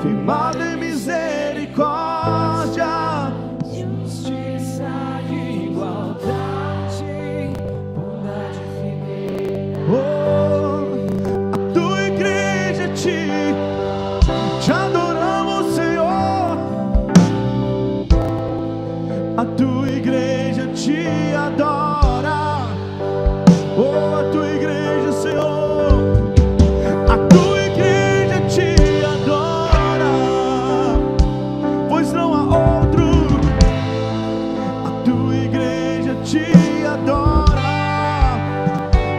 firmado em misericórdia, Justiça, igualdade, bondade e fidelidade. oh, a tua igreja te adoramos, Senhor. A tua igreja te adora, oh, a tua igreja, Senhor. A tua igreja te adora, pois não há outro. A tua igreja te adora,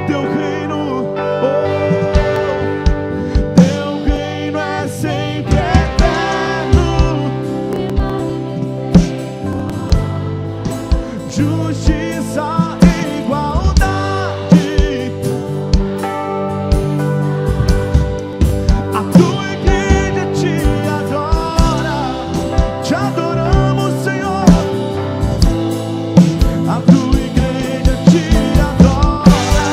teu reino, oh, teu reino é sempre eterno. Justiça, igualdade, a tua igreja te adora, te adoramos, Senhor. A tua igreja te adora,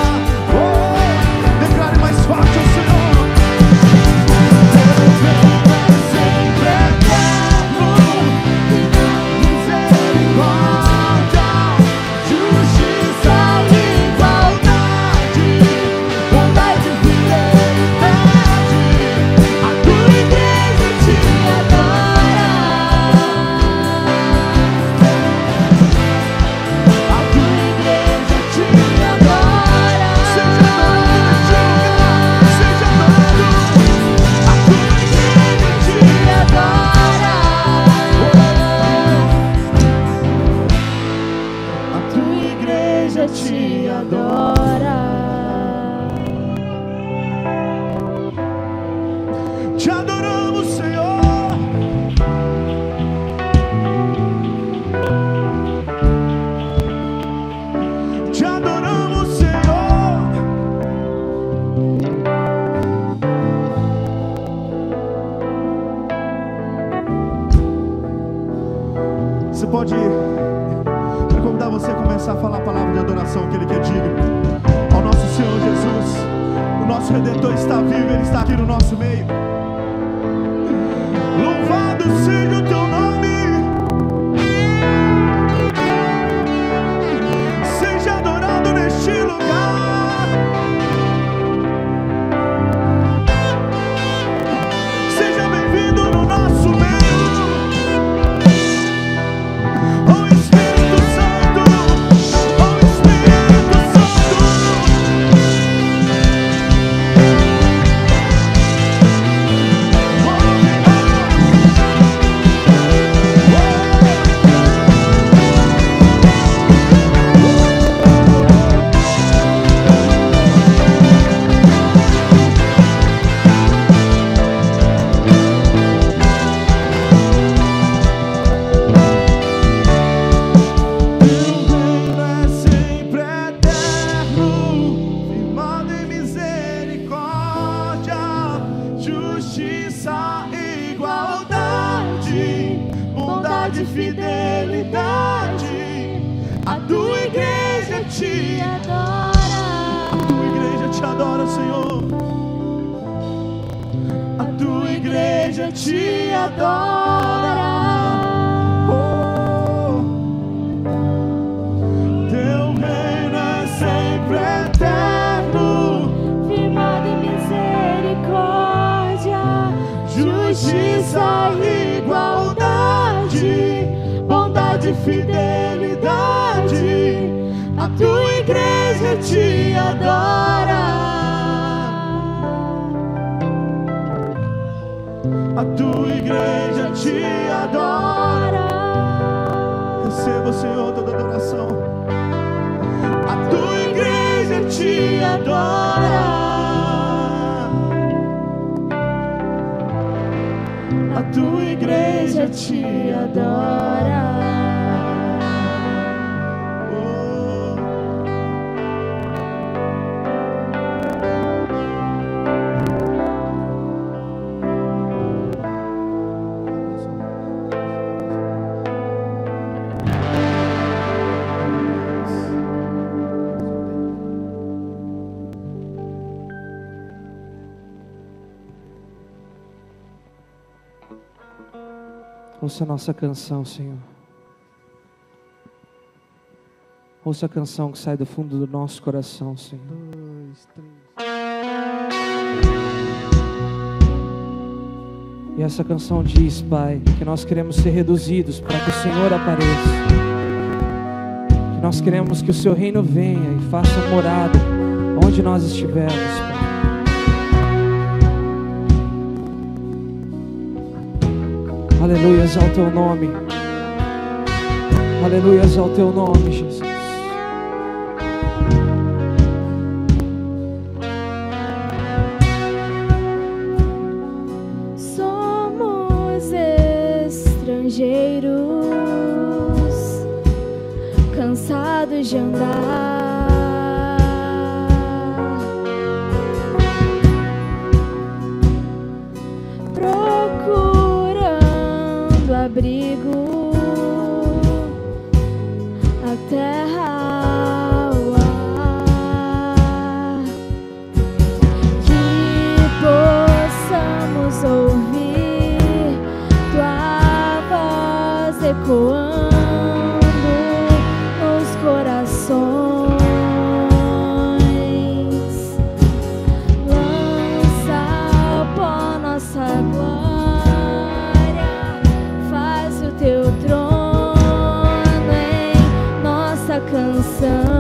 oh, declare mais forte ao Senhor. Teu reino é sempre eterno, misericórdia, justiça, igualdade, bondade e fidelidade. A tua igreja te adora, a tua igreja te adora. Seja adorado, seja adorado. A tua igreja te adora, a tua igreja te adora. Te adoramos, Senhor. Te adoramos, Senhor. Você pode ir. Quero convidar você a começar a falar a palavra de adoração que Ele quer digno ao nosso Senhor Jesus. O nosso Redentor está vivo, Ele está aqui no nosso meio. Louvado seja o teu nome. Seja adorado neste lugar. Seja bem-vindo no nosso meio. Oh Espírito Santo, oh Espírito Santo. Te adora, oh, teu reino é sempre eterno, firmado em misericórdia, justiça, igualdade, bondade e fidelidade. A tua igreja te adora. A tua igreja te adora. Receba, Senhor, toda adoração. A tua igreja te adora. A tua igreja te adora. Ouça a nossa canção, Senhor. Ouça a canção que sai do fundo do nosso coração, Senhor. E essa canção diz, Pai, que nós queremos ser reduzidos para que o Senhor apareça. Que nós queremos que o Seu reino venha e faça morada onde nós estivermos, Pai. Aleluias ao Teu nome. Aleluias ao Teu nome, Jesus. Somos estrangeiros, cansados de andar, procurando abrigo, a terra, o ar, que possamos ouvir Tua voz ecoando nos corações. Lança ao pó nossa glória, faz o Teu trono em nossa canção.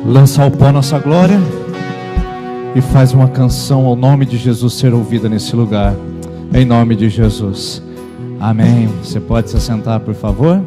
lança ao pó nossa glória e faz uma canção ao nome de Jesus ser ouvida nesse lugar, em nome de Jesus, amém. Você pode se assentar, por favor?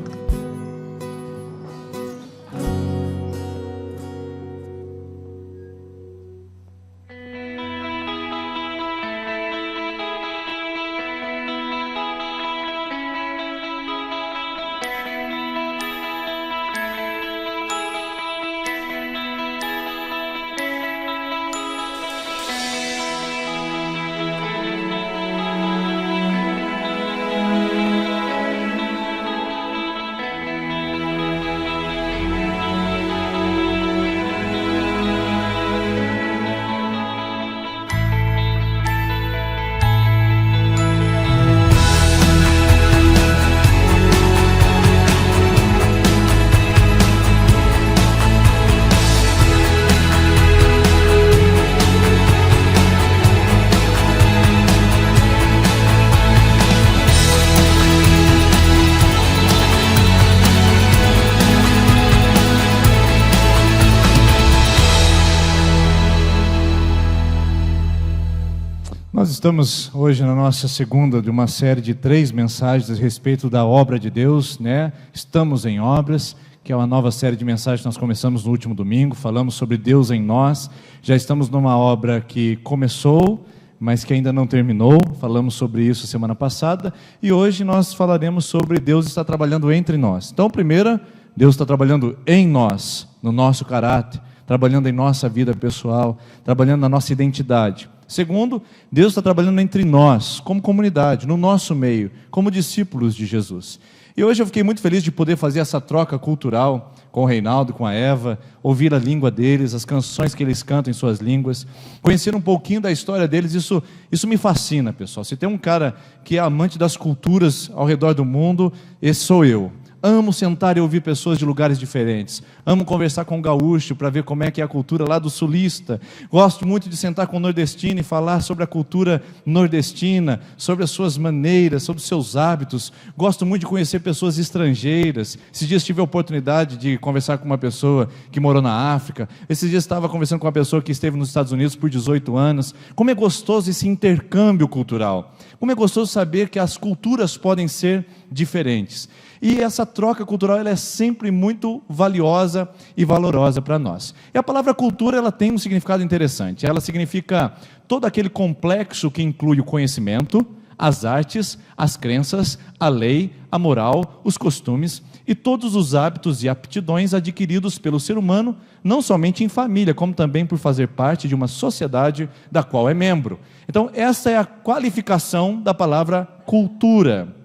Nós estamos hoje na nossa segunda de uma série de 3 mensagens a respeito da obra de Deus, né? Estamos em obras, que é uma nova série de mensagens que nós começamos no último domingo. Falamos sobre Deus em nós. Já estamos numa obra que começou, mas que ainda não terminou. Falamos sobre isso semana passada. E hoje nós falaremos sobre Deus está trabalhando entre nós. Então, primeiro, Deus está trabalhando em nós, no nosso caráter, trabalhando em nossa vida pessoal, trabalhando na nossa identidade. Segundo, Deus está trabalhando entre nós, como comunidade, no nosso meio, como discípulos de Jesus. E hoje eu fiquei muito feliz de poder fazer essa troca cultural com o Reinaldo, com a Eva, ouvir a língua deles, as canções que eles cantam em suas línguas, conhecer um pouquinho da história deles. Isso me fascina, pessoal. Se tem um cara que é amante das culturas ao redor do mundo, esse sou eu. Amo sentar e ouvir pessoas de lugares diferentes. Amo conversar com o gaúcho para ver como é que é a cultura lá do sulista. Gosto muito de sentar com o nordestino e falar sobre a cultura nordestina, sobre as suas maneiras, sobre os seus hábitos. Gosto muito de conhecer pessoas estrangeiras. Esses dias tive a oportunidade de conversar com uma pessoa que morou na África. Esses dias estava conversando com uma pessoa que esteve nos Estados Unidos por 18 anos. Como é gostoso esse intercâmbio cultural. Como é gostoso saber que as culturas podem ser diferentes. E essa troca cultural ela é sempre muito valiosa e valorosa para nós. E a palavra cultura ela tem um significado interessante. Ela significa todo aquele complexo que inclui o conhecimento, as artes, as crenças, a lei, a moral, os costumes e todos os hábitos e aptidões adquiridos pelo ser humano, não somente em família, como também por fazer parte de uma sociedade da qual é membro. Então, essa é a qualificação da palavra cultura.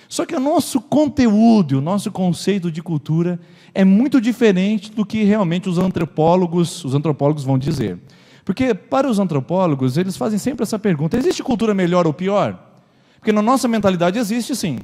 Só que o nosso conteúdo, o nosso conceito de cultura é muito diferente do que realmente os antropólogos vão dizer. Porque para os antropólogos, eles fazem sempre essa pergunta: existe cultura melhor ou pior? Porque na nossa mentalidade existe sim.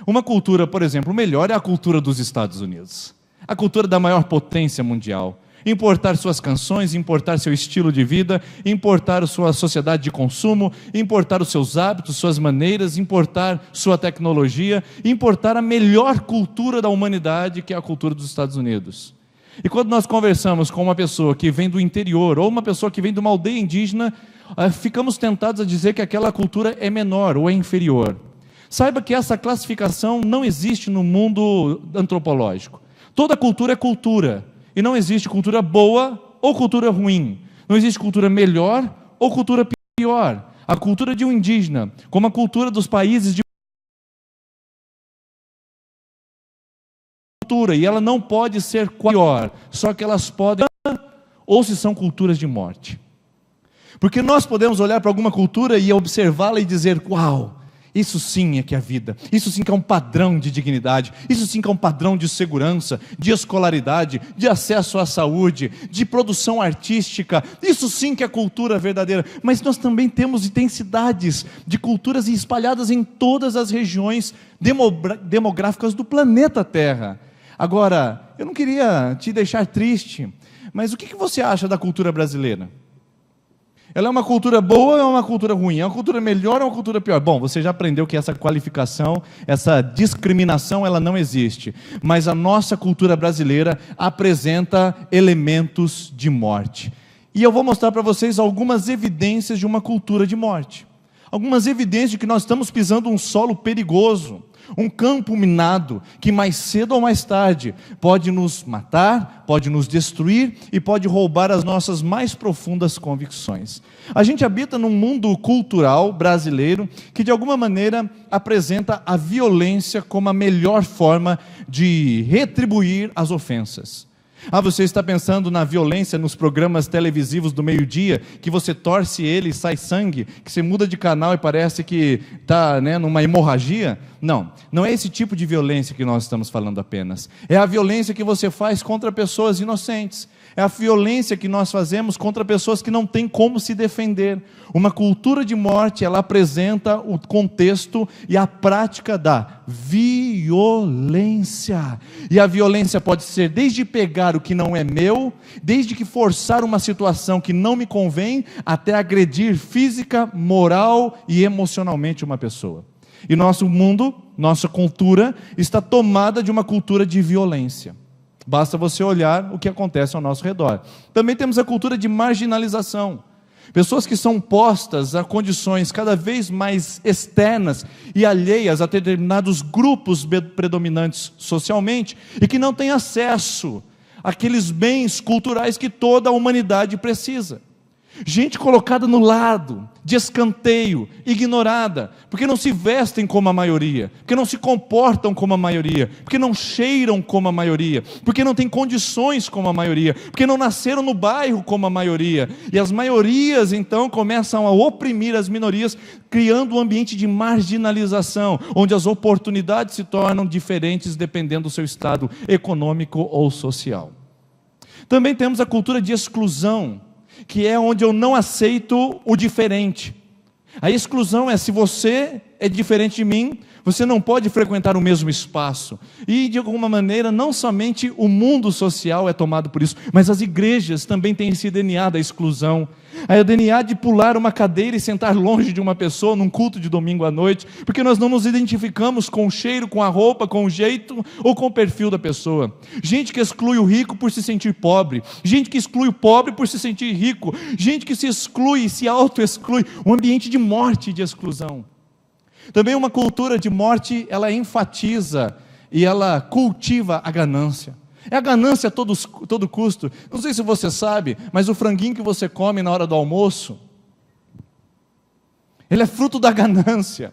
Uma cultura, por exemplo, melhor é a cultura dos Estados Unidos. A cultura da maior potência mundial. Importar suas canções, importar seu estilo de vida, importar a sua sociedade de consumo, importar os seus hábitos, suas maneiras, importar sua tecnologia, importar a melhor cultura da humanidade, que é a cultura dos Estados Unidos. E quando nós conversamos com uma pessoa que vem do interior, ou uma pessoa que vem de uma aldeia indígena, ficamos tentados a dizer que aquela cultura é menor ou é inferior. Saiba que essa classificação não existe no mundo antropológico. Toda cultura é cultura. E não existe cultura boa ou cultura ruim. Não existe cultura melhor ou cultura pior. A cultura de um indígena, como a cultura dos países de cultura, e ela não pode ser pior, só que elas podem, ou se são culturas de morte. Porque nós podemos olhar para alguma cultura e observá-la e dizer: uau, isso sim é que é a vida, isso sim que é um padrão de dignidade, isso sim que é um padrão de segurança, de escolaridade, de acesso à saúde, de produção artística, isso sim que é cultura verdadeira. Mas nós também temos intensidades de culturas espalhadas em todas as regiões demográficas do planeta Terra. Agora, eu não queria te deixar triste, mas o que você acha da cultura brasileira? Ela é uma cultura boa ou é uma cultura ruim? É uma cultura melhor ou uma cultura pior? Bom, você já aprendeu que essa qualificação, essa discriminação, ela não existe. Mas a nossa cultura brasileira apresenta elementos de morte. E eu vou mostrar para vocês algumas evidências de uma cultura de morte. Algumas evidências de que nós estamos pisando um solo perigoso, um campo minado, que mais cedo ou mais tarde pode nos matar, pode nos destruir e pode roubar as nossas mais profundas convicções. A gente habita num mundo cultural brasileiro que de alguma maneira apresenta a violência como a melhor forma de retribuir as ofensas. Você está pensando na violência nos programas televisivos do meio-dia, que você torce ele e sai sangue, que você muda de canal e parece que está numa hemorragia? Não, não é esse tipo de violência que nós estamos falando apenas. É a violência que você faz contra pessoas inocentes. É a violência que nós fazemos contra pessoas que não têm como se defender. Uma cultura de morte, ela apresenta o contexto e a prática da violência. E a violência pode ser desde pegar o que não é meu, desde que forçar uma situação que não me convém, até agredir física, moral e emocionalmente uma pessoa. E nosso mundo, nossa cultura, está tomada de uma cultura de violência. Basta você olhar o que acontece ao nosso redor. Também temos a cultura de marginalização. Pessoas que são postas a condições cada vez mais externas e alheias a determinados grupos predominantes socialmente e que não têm acesso àqueles bens culturais que toda a humanidade precisa. Gente colocada no lado, de escanteio, ignorada, porque não se vestem como a maioria, porque não se comportam como a maioria, porque não cheiram como a maioria, porque não têm condições como a maioria, porque não nasceram no bairro como a maioria. E as maiorias então começam a oprimir as minorias, criando um ambiente de marginalização, onde as oportunidades se tornam diferentes dependendo do seu estado econômico ou social. Também temos a cultura de exclusão, que é onde eu não aceito o diferente. A exclusão é: se você é diferente de mim, você não pode frequentar o mesmo espaço. E de alguma maneira, não somente o mundo social é tomado por isso, mas as igrejas também têm esse DNA da exclusão. É o DNA de pular uma cadeira e sentar longe de uma pessoa num culto de domingo à noite, porque nós não nos identificamos com o cheiro, com a roupa, com o jeito ou com o perfil da pessoa. Gente que exclui o rico por se sentir pobre, gente que exclui o pobre por se sentir rico, gente que se exclui e se auto-exclui, um ambiente de morte e de exclusão. Também uma cultura de morte, ela enfatiza e ela cultiva a ganância. É a ganância a todo custo. Não sei se você sabe, mas o franguinho que você come na hora do almoço, ele é fruto da ganância.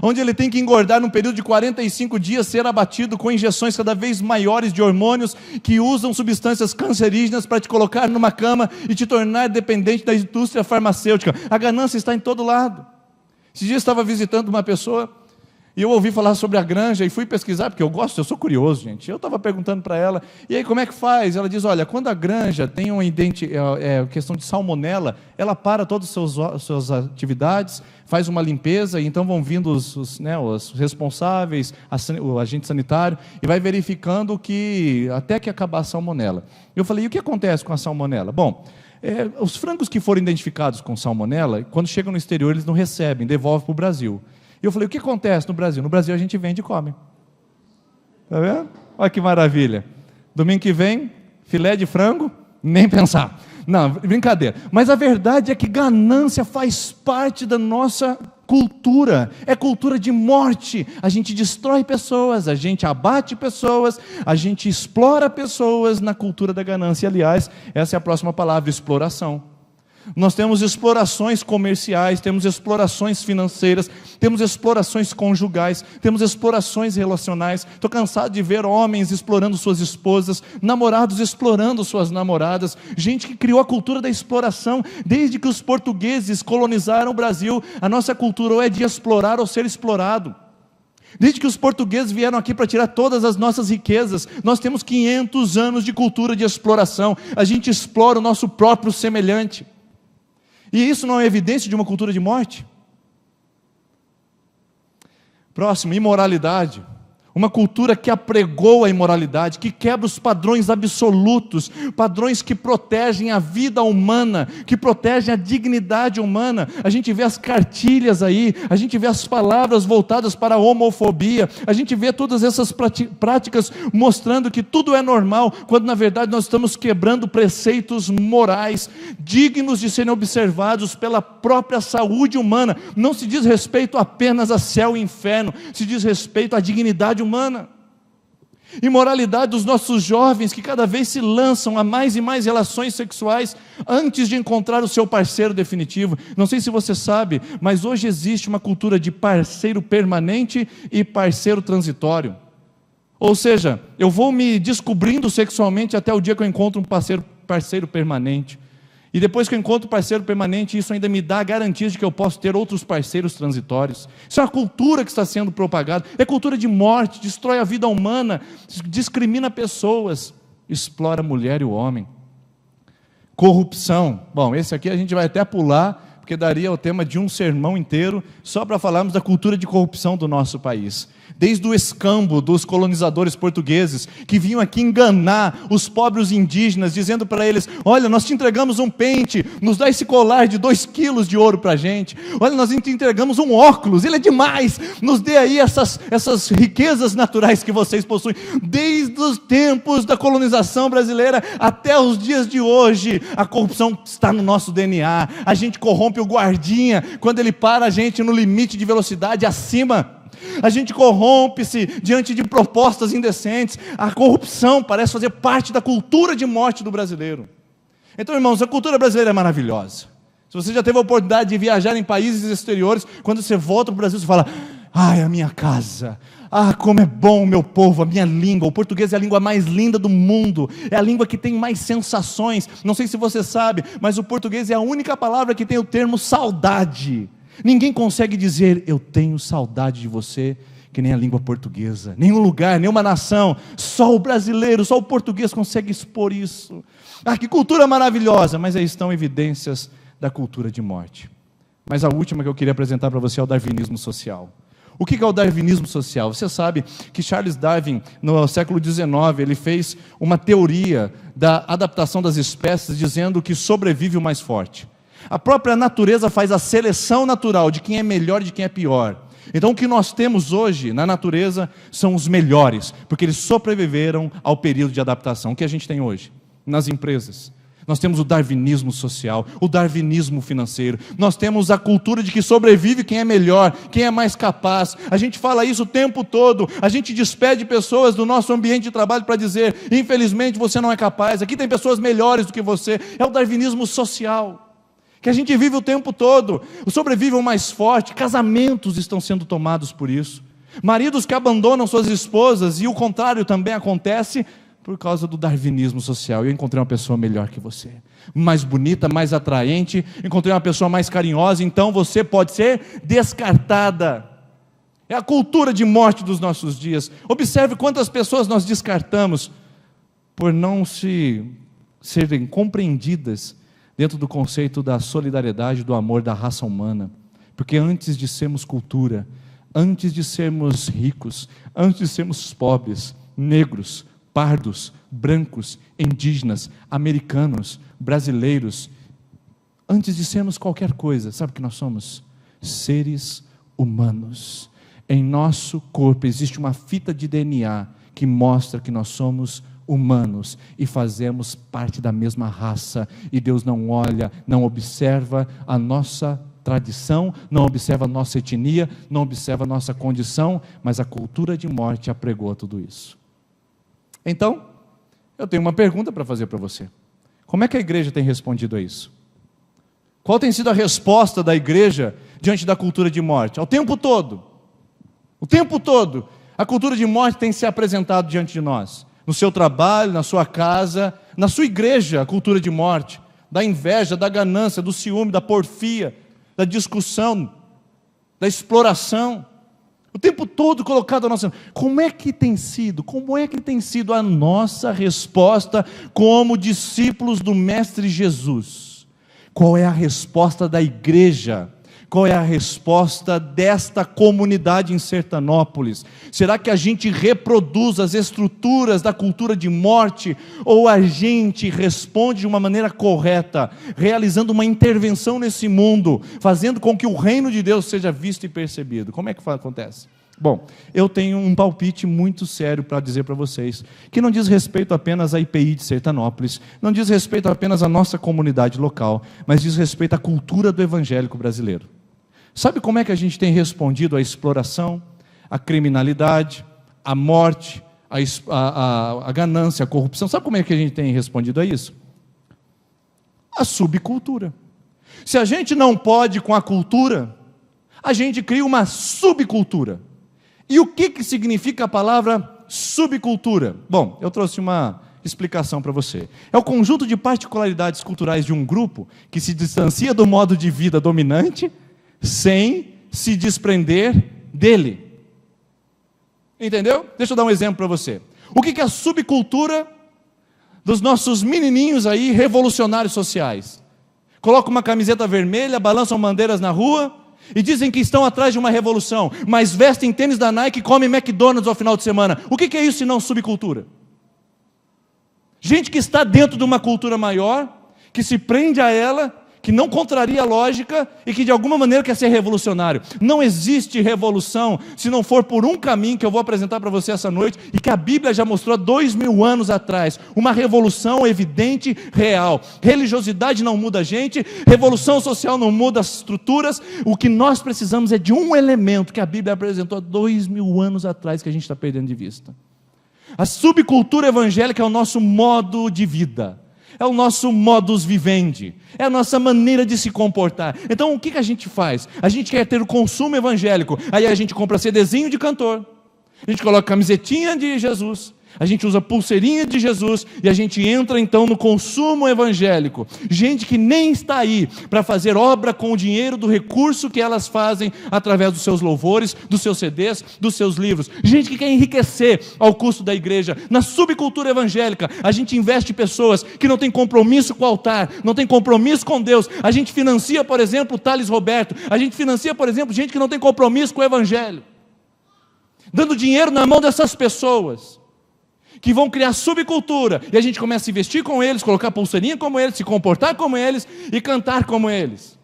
Onde ele tem que engordar num período de 45 dias, ser abatido com injeções cada vez maiores de hormônios que usam substâncias cancerígenas para te colocar numa cama e te tornar dependente da indústria farmacêutica. A ganância está em todo lado. Esses dias eu estava visitando uma pessoa e eu ouvi falar sobre a granja e fui pesquisar, porque eu sou curioso, gente. Eu estava perguntando para ela, e aí como é que faz? Ela diz: olha, quando a granja tem uma questão de salmonela, ela para todas as suas atividades, faz uma limpeza, e então vão vindo os responsáveis, o agente sanitário, e vai verificando até que acabar a salmonela. Eu falei: e o que acontece com a salmonela? Bom, os frangos que foram identificados com salmonela, quando chegam no exterior, eles não recebem, devolvem para o Brasil. E eu falei: o que acontece no Brasil? No Brasil a gente vende e come. Está vendo? Olha que maravilha. Domingo que vem, filé de frango, nem pensar. Não, brincadeira. Mas a verdade é que ganância faz parte da nossa cultura. É cultura de morte. A gente destrói pessoas, a gente abate pessoas, a gente explora pessoas na cultura da ganância. Aliás, essa é a próxima palavra: exploração. Nós temos explorações comerciais, temos explorações financeiras, temos explorações conjugais, temos explorações relacionais. Estou cansado de ver homens explorando suas esposas, namorados explorando suas namoradas, gente que criou a cultura da exploração. Desde que os portugueses colonizaram o Brasil, a nossa cultura ou é de explorar ou ser explorado. Desde que os portugueses vieram aqui para tirar todas as nossas riquezas, nós temos 500 anos de cultura de exploração. A gente explora o nosso próprio semelhante. E isso não é evidência de uma cultura de morte? Próximo, imoralidade. Uma cultura que apregou a imoralidade, que quebra os padrões absolutos, padrões que protegem a vida humana, que protegem a dignidade humana. A gente vê as cartilhas aí, a gente vê as palavras voltadas para a homofobia, a gente vê todas essas práticas mostrando que tudo é normal, quando na verdade nós estamos quebrando preceitos morais, dignos de serem observados pela própria saúde humana. Não se diz respeito apenas a céu e inferno, se diz respeito à dignidade humana. Imoralidade dos nossos jovens que cada vez se lançam a mais e mais relações sexuais antes de encontrar o seu parceiro definitivo. Não sei se você sabe, mas hoje existe uma cultura de parceiro permanente e parceiro transitório. Ou seja, eu vou me descobrindo sexualmente até o dia que eu encontro um parceiro permanente. E depois que eu encontro parceiro permanente, isso ainda me dá garantias de que eu posso ter outros parceiros transitórios. Isso é uma cultura que está sendo propagada. É cultura de morte, destrói a vida humana, discrimina pessoas, explora a mulher e o homem. Corrupção. Bom, esse aqui a gente vai até pular, porque daria o tema de um sermão inteiro, só para falarmos da cultura de corrupção do nosso país. Desde o escambo dos colonizadores portugueses, que vinham aqui enganar os pobres indígenas, dizendo para eles: olha, nós te entregamos um pente, nos dá esse colar de 2 quilos de ouro para a gente, olha, nós te entregamos um óculos, ele é demais, nos dê aí essas riquezas naturais que vocês possuem. Desde os tempos da colonização brasileira até os dias de hoje, a corrupção está no nosso DNA. A gente corrompe o guardinha quando ele para a gente no limite de velocidade acima. A gente corrompe-se diante de propostas indecentes. A corrupção parece fazer parte da cultura de morte do brasileiro. Então, irmãos, a cultura brasileira é maravilhosa. Se você já teve a oportunidade de viajar em países exteriores, quando você volta para o Brasil, você fala: ai, a minha casa, como é bom o meu povo, a minha língua. O português é a língua mais linda do mundo, é a língua que tem mais sensações. Não sei se você sabe, mas o português é a única palavra que tem o termo saudade. Ninguém consegue dizer: eu tenho saudade de você, que nem a língua portuguesa. Nenhum lugar, nenhuma nação, só o brasileiro, só o português consegue expor isso. Que cultura maravilhosa! Mas aí estão evidências da cultura de morte. Mas a última que eu queria apresentar para você é o darwinismo social. O que é o darwinismo social? Você sabe que Charles Darwin, no século XIX, ele fez uma teoria da adaptação das espécies, dizendo que sobrevive o mais forte. A própria natureza faz a seleção natural de quem é melhor e de quem é pior. Então o que nós temos hoje na natureza são os melhores, porque eles sobreviveram ao período de adaptação. O que a gente tem hoje? Nas empresas, nós temos o darwinismo social, o darwinismo financeiro. Nós temos a cultura de que sobrevive quem é melhor, quem é mais capaz. A gente fala isso o tempo todo. A gente despede pessoas do nosso ambiente de trabalho para dizer: infelizmente você não é capaz, aqui tem pessoas melhores do que você. É o darwinismo social que a gente vive o tempo todo. O sobrevive o mais forte. Casamentos estão sendo tomados por isso. Maridos que abandonam suas esposas, e o contrário também acontece por causa do darwinismo social. Eu encontrei uma pessoa melhor que você, mais bonita, mais atraente, encontrei uma pessoa mais carinhosa, então você pode ser descartada. É a cultura de morte dos nossos dias. Observe quantas pessoas nós descartamos por não serem compreendidas dentro do conceito da solidariedade, do amor da raça humana. Porque antes de sermos cultura, antes de sermos ricos, antes de sermos pobres, negros, pardos, brancos, indígenas, americanos, brasileiros, antes de sermos qualquer coisa, sabe o que nós somos? Seres humanos. Em nosso corpo existe uma fita de DNA que mostra que nós somos humanos e fazemos parte da mesma raça, e Deus não olha, não observa a nossa tradição, não observa a nossa etnia, não observa a nossa condição, mas a cultura de morte apregou tudo isso. Então, eu tenho uma pergunta para fazer para você: como é que a igreja tem respondido a isso? Qual tem sido a resposta da igreja diante da cultura de morte? O tempo todo, a cultura de morte tem se apresentado diante de nós. No seu trabalho, na sua casa, na sua igreja, a cultura de morte, da inveja, da ganância, do ciúme, da porfia, da discussão, da exploração, o tempo todo colocado a nossa. Como é que tem sido a nossa resposta como discípulos do Mestre Jesus? Qual é a resposta da igreja? qual é a resposta desta comunidade em Sertanópolis? Será que a gente reproduz as estruturas da cultura de morte, ou a gente responde de uma maneira correta, realizando uma intervenção nesse mundo, fazendo com que o reino de Deus seja visto e percebido? Como é que acontece? Bom, eu tenho um palpite muito sério para dizer para vocês, que não diz respeito apenas à IPI de Sertanópolis, não diz respeito apenas à nossa comunidade local, mas diz respeito à cultura do evangélico brasileiro. Sabe como é que a gente tem respondido à exploração, à criminalidade, à morte, à ganância, à corrupção? Sabe como é que a gente tem respondido a isso? A subcultura. Se a gente não pode com a cultura, a gente cria uma subcultura. E o que significa a palavra subcultura? Bom, eu trouxe uma explicação para você. É o conjunto de particularidades culturais de um grupo que se distancia do modo de vida dominante sem se desprender dele. Entendeu? Deixa eu dar um exemplo para você. O que é a subcultura dos nossos menininhos aí, revolucionários sociais? Colocam uma camiseta vermelha, balançam bandeiras na rua e dizem que estão atrás de uma revolução, mas vestem tênis da Nike e comem McDonald's ao final de semana. O que é isso senão subcultura? Gente que está dentro de uma cultura maior, que se prende a ela, que não contraria a lógica e que de alguma maneira quer ser revolucionário. Não existe revolução se não for por um caminho que eu vou apresentar para você essa noite e que a Bíblia já mostrou há 2000 anos atrás. Uma revolução evidente, real. Religiosidade não muda a gente, revolução social não muda as estruturas. O que nós precisamos é de um elemento que a Bíblia apresentou há 2000 anos atrás que a gente está perdendo de vista. A subcultura evangélica é o nosso modo de vida. É o nosso modus vivendi, é a nossa maneira de se comportar. Então o que a gente faz? A gente quer ter o consumo evangélico, aí a gente compra CDzinho de cantor, a gente coloca camisetinha de Jesus, a gente usa pulseirinha de Jesus, e a gente entra então no consumo evangélico. Gente que nem está aí para fazer obra com o dinheiro do recurso que elas fazem através dos seus louvores, dos seus CDs, dos seus livros. Gente que quer enriquecer ao custo da igreja. Na subcultura evangélica, a gente investe em pessoas que não têm compromisso com o altar, não têm compromisso com Deus. A gente financia, por exemplo, o Thales Roberto. A gente financia, por exemplo, gente que não tem compromisso com o evangelho, dando dinheiro na mão dessas pessoas que vão criar subcultura, e a gente começa a investir com eles, colocar pulseirinha como eles, se comportar como eles e cantar como eles.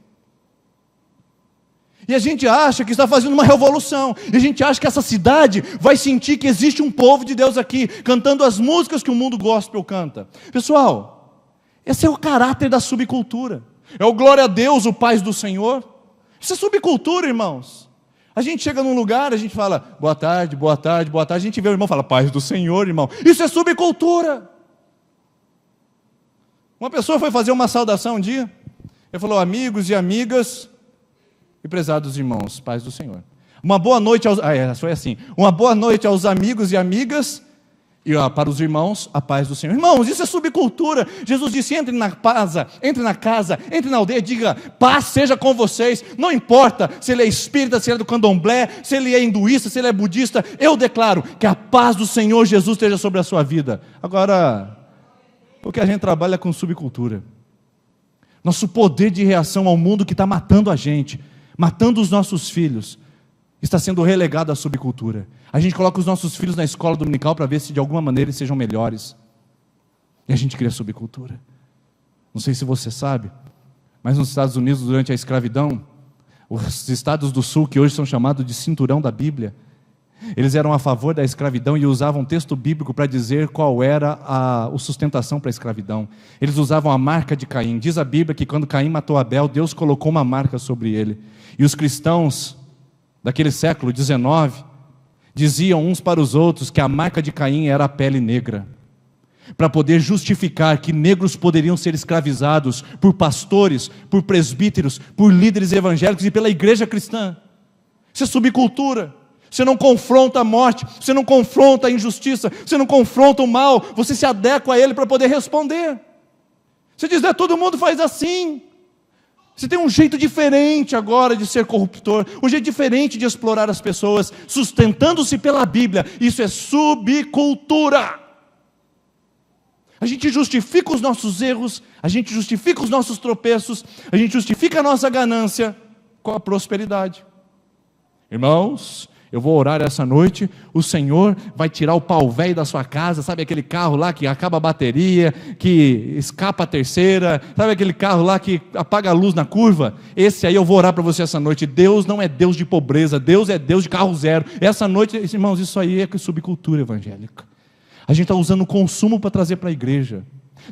E a gente acha que está fazendo uma revolução, e a gente acha que essa cidade vai sentir que existe um povo de Deus aqui, cantando as músicas que o mundo gospel canta. Pessoal, esse é o caráter da subcultura. É o glória a Deus, o paz do Senhor. Isso é subcultura, irmãos. A gente chega num lugar, a gente fala, boa tarde, boa tarde, boa tarde. A gente vê o irmão e fala, paz do Senhor, irmão. Isso é subcultura. Uma pessoa foi fazer uma saudação um dia. Ele falou, amigos e amigas e prezados irmãos, paz do Senhor. Uma boa noite aos... foi assim. Uma boa noite aos amigos e amigas e para os irmãos, a paz do Senhor. Irmãos, isso é subcultura. Jesus disse, entre na casa, entre na aldeia, diga, paz seja com vocês. Não importa se ele é espírita, se ele é do candomblé, se ele é hinduísta, se ele é budista. Eu declaro que a paz do Senhor Jesus esteja sobre a sua vida. Agora, porque a gente trabalha com subcultura. Nosso poder de reação ao mundo que está matando a gente, matando os nossos filhos, está sendo relegado à subcultura. A gente coloca os nossos filhos na escola dominical para ver se de alguma maneira eles sejam melhores. E a gente cria subcultura. Não sei se você sabe, mas nos Estados Unidos, durante a escravidão, os estados do sul, que hoje são chamados de cinturão da Bíblia, eles eram a favor da escravidão e usavam texto bíblico para dizer qual era a sustentação para a escravidão. Eles usavam a marca de Caim. Diz a Bíblia que quando Caim matou Abel, Deus colocou uma marca sobre ele. E os cristãos daquele século XIX diziam uns para os outros que a marca de Caim era a pele negra, para poder justificar que negros poderiam ser escravizados por pastores, por presbíteros, por líderes evangélicos e pela igreja cristã. Isso é subcultura. Você não confronta a morte, você não confronta a injustiça, você não confronta o mal, você se adequa a ele para poder responder. Você diz, todo mundo faz assim. Você tem um jeito diferente agora de ser corruptor, um jeito diferente de explorar as pessoas, sustentando-se pela Bíblia. Isso é subcultura. A gente justifica os nossos erros, a gente justifica os nossos tropeços, a gente justifica a nossa ganância, com a prosperidade. Irmãos, eu vou orar essa noite, o Senhor vai tirar o pau velho da sua casa, sabe aquele carro lá que acaba a bateria, que escapa a terceira, sabe aquele carro lá que apaga a luz na curva? Esse aí eu vou orar para você essa noite. Deus não é Deus de pobreza, Deus é Deus de carro zero. Essa noite, irmãos, isso aí é subcultura evangélica. A gente está usando o consumo para trazer para a igreja.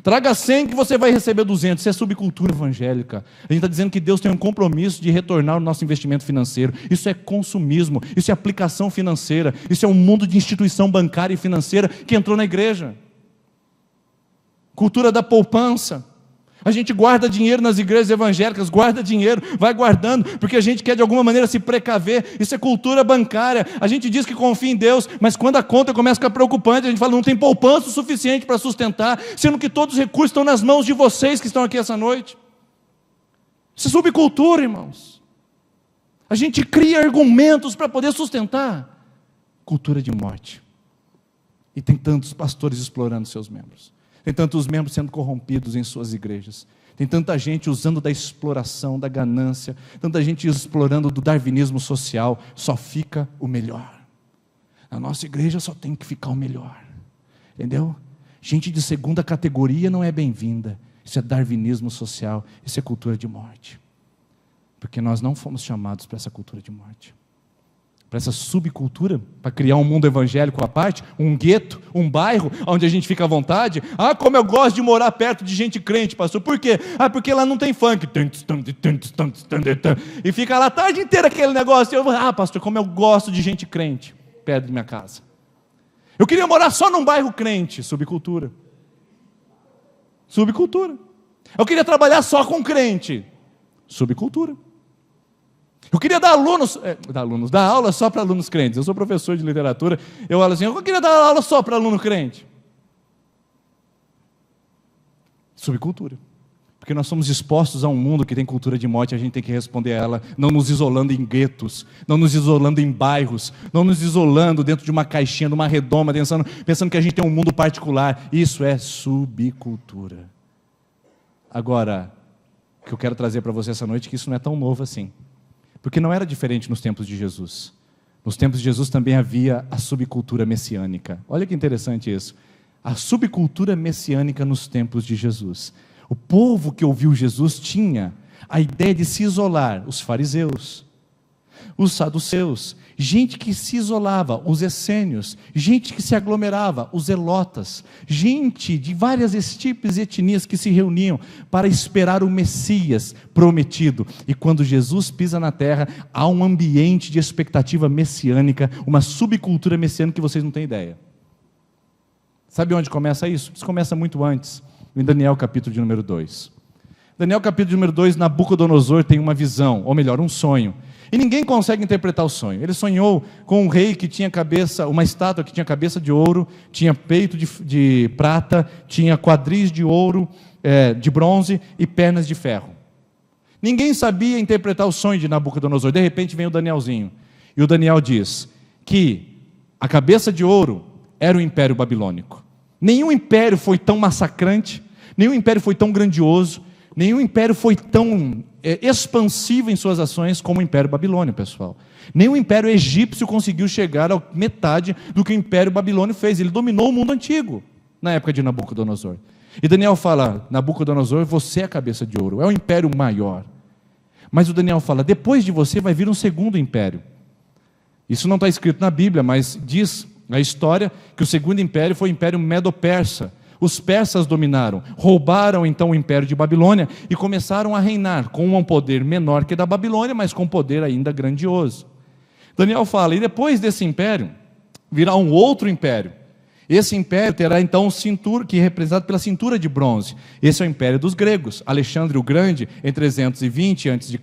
Traga 100 que você vai receber 200. Isso é subcultura evangélica. A gente está dizendo que Deus tem um compromisso de retornar o nosso investimento financeiro. Isso é consumismo, isso é aplicação financeira, isso é um mundo de instituição bancária e financeira que entrou na igreja. Cultura da poupança. A gente guarda dinheiro nas igrejas evangélicas, guarda dinheiro, vai guardando, porque a gente quer de alguma maneira se precaver. Isso é cultura bancária. A gente diz que confia em Deus, mas quando a conta começa a ficar preocupante, a gente fala, não tem poupança o suficiente para sustentar, sendo que todos os recursos estão nas mãos de vocês que estão aqui essa noite. Isso é subcultura, irmãos. A gente cria argumentos para poder sustentar. Cultura de morte. E tem tantos pastores explorando seus membros. Tem tantos membros sendo corrompidos em suas igrejas. Tem tanta gente usando da exploração, da ganância. Tanta gente explorando do darwinismo social. Só fica o melhor. Na nossa igreja só tem que ficar o melhor. Entendeu? Gente de segunda categoria não é bem-vinda. Isso é darwinismo social. Isso é cultura de morte. Porque nós não fomos chamados para essa cultura de morte. Para essa subcultura, para criar um mundo evangélico à parte, um gueto, um bairro, onde a gente fica à vontade. Ah, como eu gosto de morar perto de gente crente, pastor. Por quê? Ah, porque lá não tem funk. E fica lá a tarde inteira aquele negócio. Pastor, como eu gosto de gente crente, perto de minha casa. Eu queria morar só num bairro crente, subcultura. Subcultura. Eu queria trabalhar só com crente, subcultura. Eu queria dar aula só para alunos crentes. Eu sou professor de literatura. Eu falo assim, eu queria dar aula só para aluno crente. Subcultura. Porque nós somos expostos a um mundo que tem cultura de morte, a gente tem que responder a ela, não nos isolando em guetos, não nos isolando em bairros, não nos isolando dentro de uma caixinha, de uma redoma, pensando que a gente tem um mundo particular. Isso é subcultura. Agora, o que eu quero trazer para você essa noite é que isso não é tão novo assim. Porque não era diferente nos tempos de Jesus. Nos tempos de Jesus também havia a subcultura messiânica. Olha que interessante isso. A subcultura messiânica nos tempos de Jesus. O povo que ouviu Jesus tinha a ideia de se isolar. Os fariseus, os saduceus, gente que se isolava, os essênios, gente que se aglomerava, os zelotas, gente de várias estirpes e etnias que se reuniam para esperar o Messias prometido. E quando Jesus pisa na terra, há um ambiente de expectativa messiânica, uma subcultura messiânica que vocês não têm ideia. Sabe onde começa isso? Isso começa muito antes, em Daniel capítulo de número 2. Daniel capítulo de número 2, Nabucodonosor tem uma visão, ou melhor, um sonho. E ninguém consegue interpretar o sonho. Ele sonhou com um rei que tinha cabeça, uma estátua que tinha cabeça de ouro, tinha peito de prata, tinha quadris de ouro, de bronze e pernas de ferro. Ninguém sabia interpretar o sonho de Nabucodonosor. De repente vem o Danielzinho. E o Daniel diz que a cabeça de ouro era o Império Babilônico. Nenhum império foi tão massacrante, nenhum império foi tão grandioso, nenhum império foi tão expansivo em suas ações como o Império Babilônio, pessoal. Nenhum império egípcio conseguiu chegar a metade do que o Império Babilônio fez. Ele dominou o mundo antigo, na época de Nabucodonosor. E Daniel fala, Nabucodonosor, você é a cabeça de ouro, é o império maior. Mas o Daniel fala, depois de você vai vir um segundo império. Isso não está escrito na Bíblia, mas diz a história que o segundo império foi o Império Medo-Persa. Os persas dominaram, roubaram então o Império de Babilônia e começaram a reinar com um poder menor que da Babilônia, mas com um poder ainda grandioso. Daniel fala, e depois desse império, virá um outro império. Esse império terá então um cinturão, que é representado pela cintura de bronze. Esse é o Império dos gregos. Alexandre o Grande, em 320 a.C.,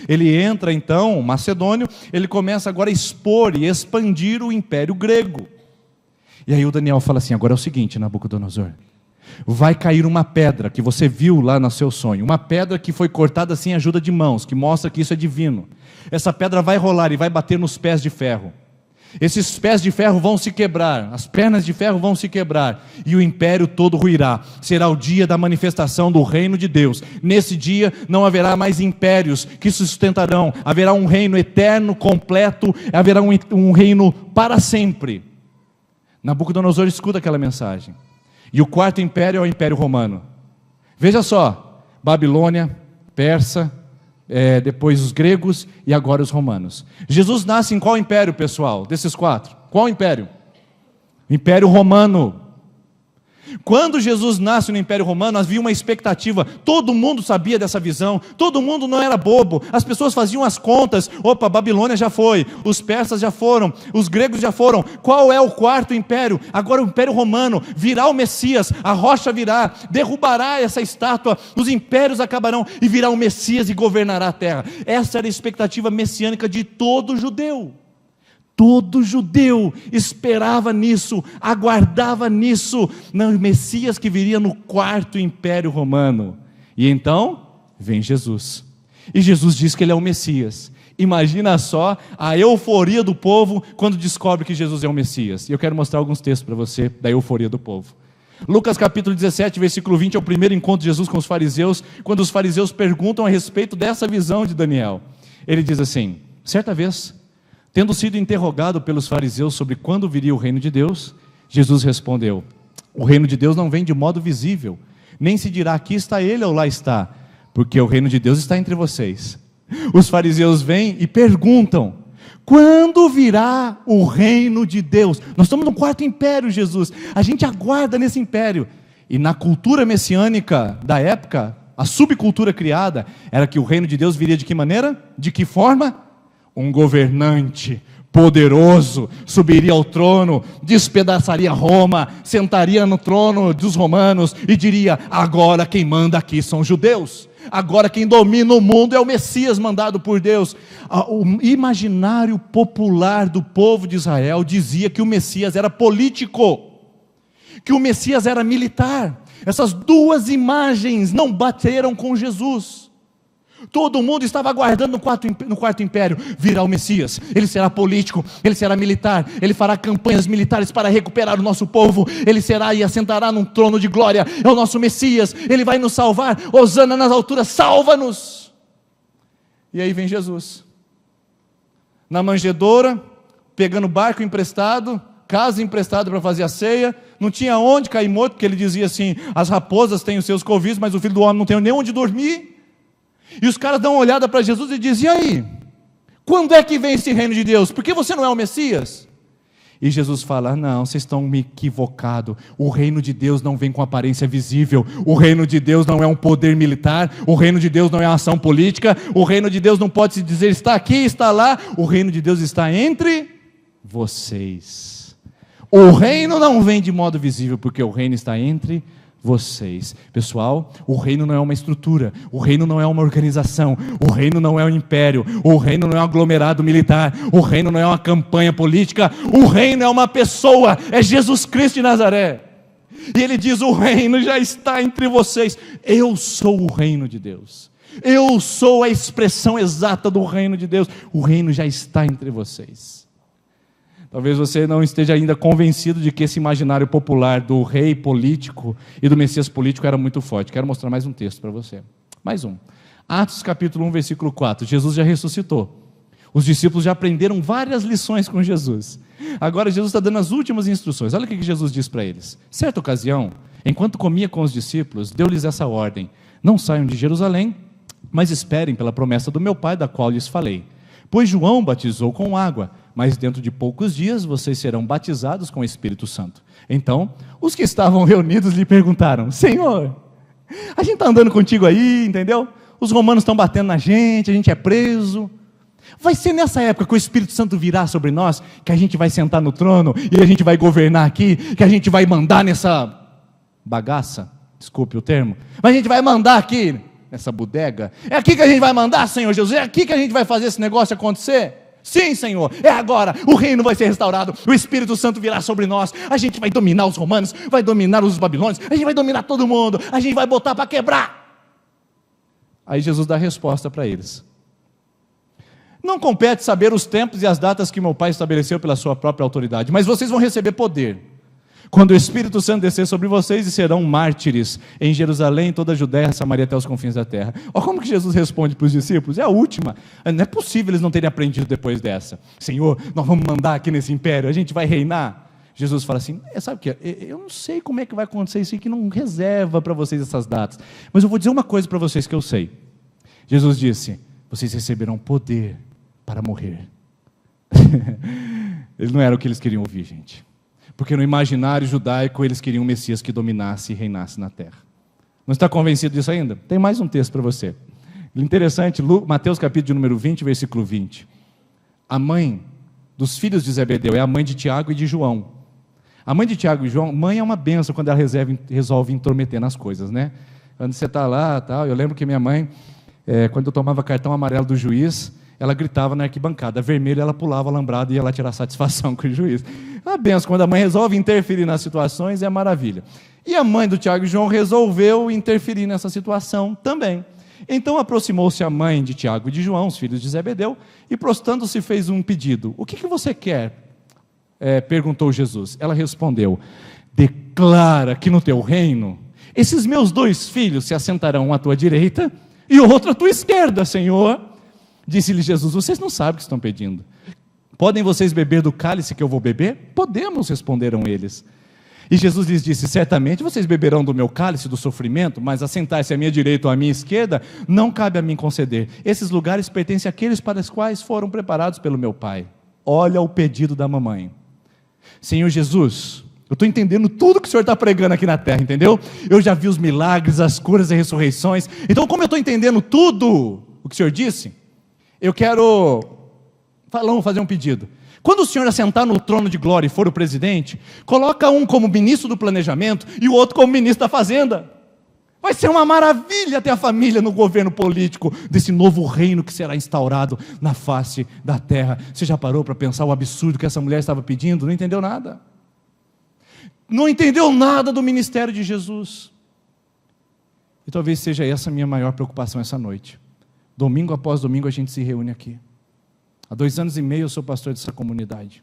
ele entra então, macedônio, ele começa agora a expor e expandir o Império grego. E aí o Daniel fala assim, agora é o seguinte, Nabucodonosor, vai cair uma pedra que você viu lá no seu sonho, uma pedra que foi cortada sem ajuda de mãos, que mostra que isso é divino. Essa pedra vai rolar e vai bater nos pés de ferro. Esses pés de ferro vão se quebrar, as pernas de ferro vão se quebrar, e o império todo ruirá. Será o dia da manifestação do reino de Deus. Nesse dia não haverá mais impérios que sustentarão, haverá um reino eterno, completo, haverá um reino para sempre. Nabucodonosor escuta aquela mensagem. E o quarto império é o Império Romano. Veja só, Babilônia, Persa, depois os gregos e agora os romanos. Jesus nasce em qual império, pessoal? Desses quatro, qual império? Império Romano. Quando Jesus nasce no Império Romano, havia uma expectativa, todo mundo sabia dessa visão, todo mundo não era bobo, as pessoas faziam as contas, opa, Babilônia já foi, os persas já foram, os gregos já foram, qual é o quarto império? Agora o Império Romano, virá o Messias, a rocha virá, derrubará essa estátua, os impérios acabarão e virá o Messias e governará a terra. Essa era a expectativa messiânica de todo judeu. Todo judeu esperava nisso, aguardava nisso, no Messias que viria no quarto império romano. E então, vem Jesus. E Jesus diz que ele é o Messias. Imagina só a euforia do povo quando descobre que Jesus é o Messias. E eu quero mostrar alguns textos para você da euforia do povo. Lucas capítulo 17, versículo 20, é o primeiro encontro de Jesus com os fariseus, quando os fariseus perguntam a respeito dessa visão de Daniel. Ele diz assim: certa vez, tendo sido interrogado pelos fariseus sobre quando viria o reino de Deus, Jesus respondeu: o reino de Deus não vem de modo visível, nem se dirá aqui está ele ou lá está, porque o reino de Deus está entre vocês. Os fariseus vêm e perguntam: quando virá o reino de Deus? Nós estamos no quarto império, Jesus, a gente aguarda nesse império. E na cultura messiânica da época, a subcultura criada era que o reino de Deus viria de que maneira? De que forma? Um governante poderoso subiria ao trono, despedaçaria Roma, sentaria no trono dos romanos e diria: agora quem manda aqui são os judeus, agora quem domina o mundo é o Messias mandado por Deus. O imaginário popular do povo de Israel dizia que o Messias era político, que o Messias era militar. Essas duas imagens não bateram com Jesus. Todo mundo estava aguardando no quarto império. Virá o Messias, ele será político, ele será militar, ele fará campanhas militares para recuperar o nosso povo, ele será e assentará num trono de glória, é o nosso Messias, ele vai nos salvar, hosana nas alturas, salva-nos. E aí vem Jesus, na manjedoura, pegando barco emprestado, casa emprestada para fazer a ceia, não tinha onde cair morto, porque ele dizia assim: as raposas têm os seus covis, mas o filho do homem não tem nem onde dormir. E os caras dão uma olhada para Jesus e dizem: e aí? Quando é que vem esse reino de Deus? Porque você não é o Messias? E Jesus fala: não, vocês estão me equivocado. O reino de Deus não vem com aparência visível. O reino de Deus não é um poder militar. O reino de Deus não é uma ação política. O reino de Deus não pode se dizer está aqui, está lá. O reino de Deus está entre vocês. O reino não vem de modo visível, porque o reino está entre vocês. Pessoal, o reino não é uma estrutura, o reino não é uma organização, o reino não é um império, o reino não é um aglomerado militar, o reino não é uma campanha política, o reino é uma pessoa, é Jesus Cristo de Nazaré. E ele diz: o reino já está entre vocês. Eu sou o reino de Deus, eu sou a expressão exata do reino de Deus. O reino já está entre vocês. Talvez você não esteja ainda convencido de que esse imaginário popular do rei político e do Messias político era muito forte. Quero mostrar mais um texto para você. Mais um. Atos capítulo 1, versículo 4. Jesus já ressuscitou. Os discípulos já aprenderam várias lições com Jesus. Agora Jesus está dando as últimas instruções. Olha o que Jesus diz para eles. Certa ocasião, enquanto comia com os discípulos, deu-lhes essa ordem: não saiam de Jerusalém, mas esperem pela promessa do meu Pai, da qual lhes falei. Pois João batizou com água, mas dentro de poucos dias vocês serão batizados com o Espírito Santo. Então, os que estavam reunidos lhe perguntaram: Senhor, a gente está andando contigo aí, entendeu? Os romanos estão batendo na gente, a gente é preso. Vai ser nessa época que o Espírito Santo virá sobre nós, que a gente vai sentar no trono, e a gente vai governar aqui, que a gente vai mandar nessa bagaça, desculpe o termo, mas a gente vai mandar aqui, nessa bodega. É aqui que a gente vai mandar, Senhor Jesus, é aqui que a gente vai fazer esse negócio acontecer. Sim, Senhor, é agora, o reino vai ser restaurado, o Espírito Santo virá sobre nós, a gente vai dominar os romanos, vai dominar os babilônios, a gente vai dominar todo mundo, a gente vai botar para quebrar. Aí Jesus dá a resposta para eles: Não compete saber os tempos e as datas que meu Pai estabeleceu pela sua própria autoridade, mas vocês vão receber poder quando o Espírito Santo descer sobre vocês, e serão mártires em Jerusalém, toda a Judéia, Samaria, até os confins da terra. Olha como que Jesus responde para os discípulos, é a última. Não é possível eles não terem aprendido depois dessa. Senhor, nós vamos mandar aqui nesse império, a gente vai reinar. Jesus fala assim, sabe o que? Eu não sei como é que vai acontecer isso aqui, não reserva para vocês essas datas. Mas eu vou dizer uma coisa para vocês que eu sei. Jesus disse, vocês receberão poder para morrer. Eles não era o que eles queriam ouvir, gente. Porque no imaginário judaico eles queriam um Messias que dominasse e reinasse na terra. Não está convencido disso ainda? Tem mais um texto para você. Interessante, Mateus capítulo número 20, versículo 20. A mãe dos filhos de Zebedeu é a mãe de Tiago e de João. A mãe de Tiago e João, mãe é uma bênção quando ela resolve intrometer nas coisas, né? Quando você está lá, tal, eu lembro que minha mãe, quando eu tomava cartão amarelo do juiz, ela gritava na arquibancada, vermelho ela pulava alambrado e ia lá tirar satisfação com o juiz. A benção, quando a mãe resolve interferir nas situações, é maravilha. E a mãe do Tiago e João resolveu interferir nessa situação também. Então aproximou-se a mãe de Tiago e de João, os filhos de Zebedeu, e prostando-se fez um pedido. O que você quer? Perguntou Jesus. Ela respondeu, declara que no teu reino, esses meus 2 filhos se assentarão à tua direita e o outro à tua esquerda, Senhor. Disse-lhe Jesus, vocês não sabem o que estão pedindo. Podem vocês beber do cálice que eu vou beber? Podemos, responderam eles. E Jesus lhes disse, certamente vocês beberão do meu cálice do sofrimento, mas assentar-se à minha direita ou à minha esquerda, não cabe a mim conceder. Esses lugares pertencem àqueles para os quais foram preparados pelo meu Pai. Olha o pedido da mamãe. Senhor Jesus, eu estou entendendo tudo que o Senhor está pregando aqui na terra, entendeu? Eu já vi os milagres, as curas e ressurreições. Então, como eu estou entendendo tudo o que o Senhor disse, eu quero fazer um pedido. Quando o Senhor assentar no trono de glória e for o presidente, coloca um como ministro do planejamento e o outro como ministro da fazenda. Vai ser uma maravilha ter a família no governo político desse novo reino que será instaurado na face da terra. Você já parou para pensar o absurdo que essa mulher estava pedindo? Não entendeu nada. Não entendeu nada do ministério de Jesus. E talvez seja essa a minha maior preocupação essa noite. Domingo após domingo a gente se reúne aqui. Há 2 anos e meio eu sou pastor dessa comunidade.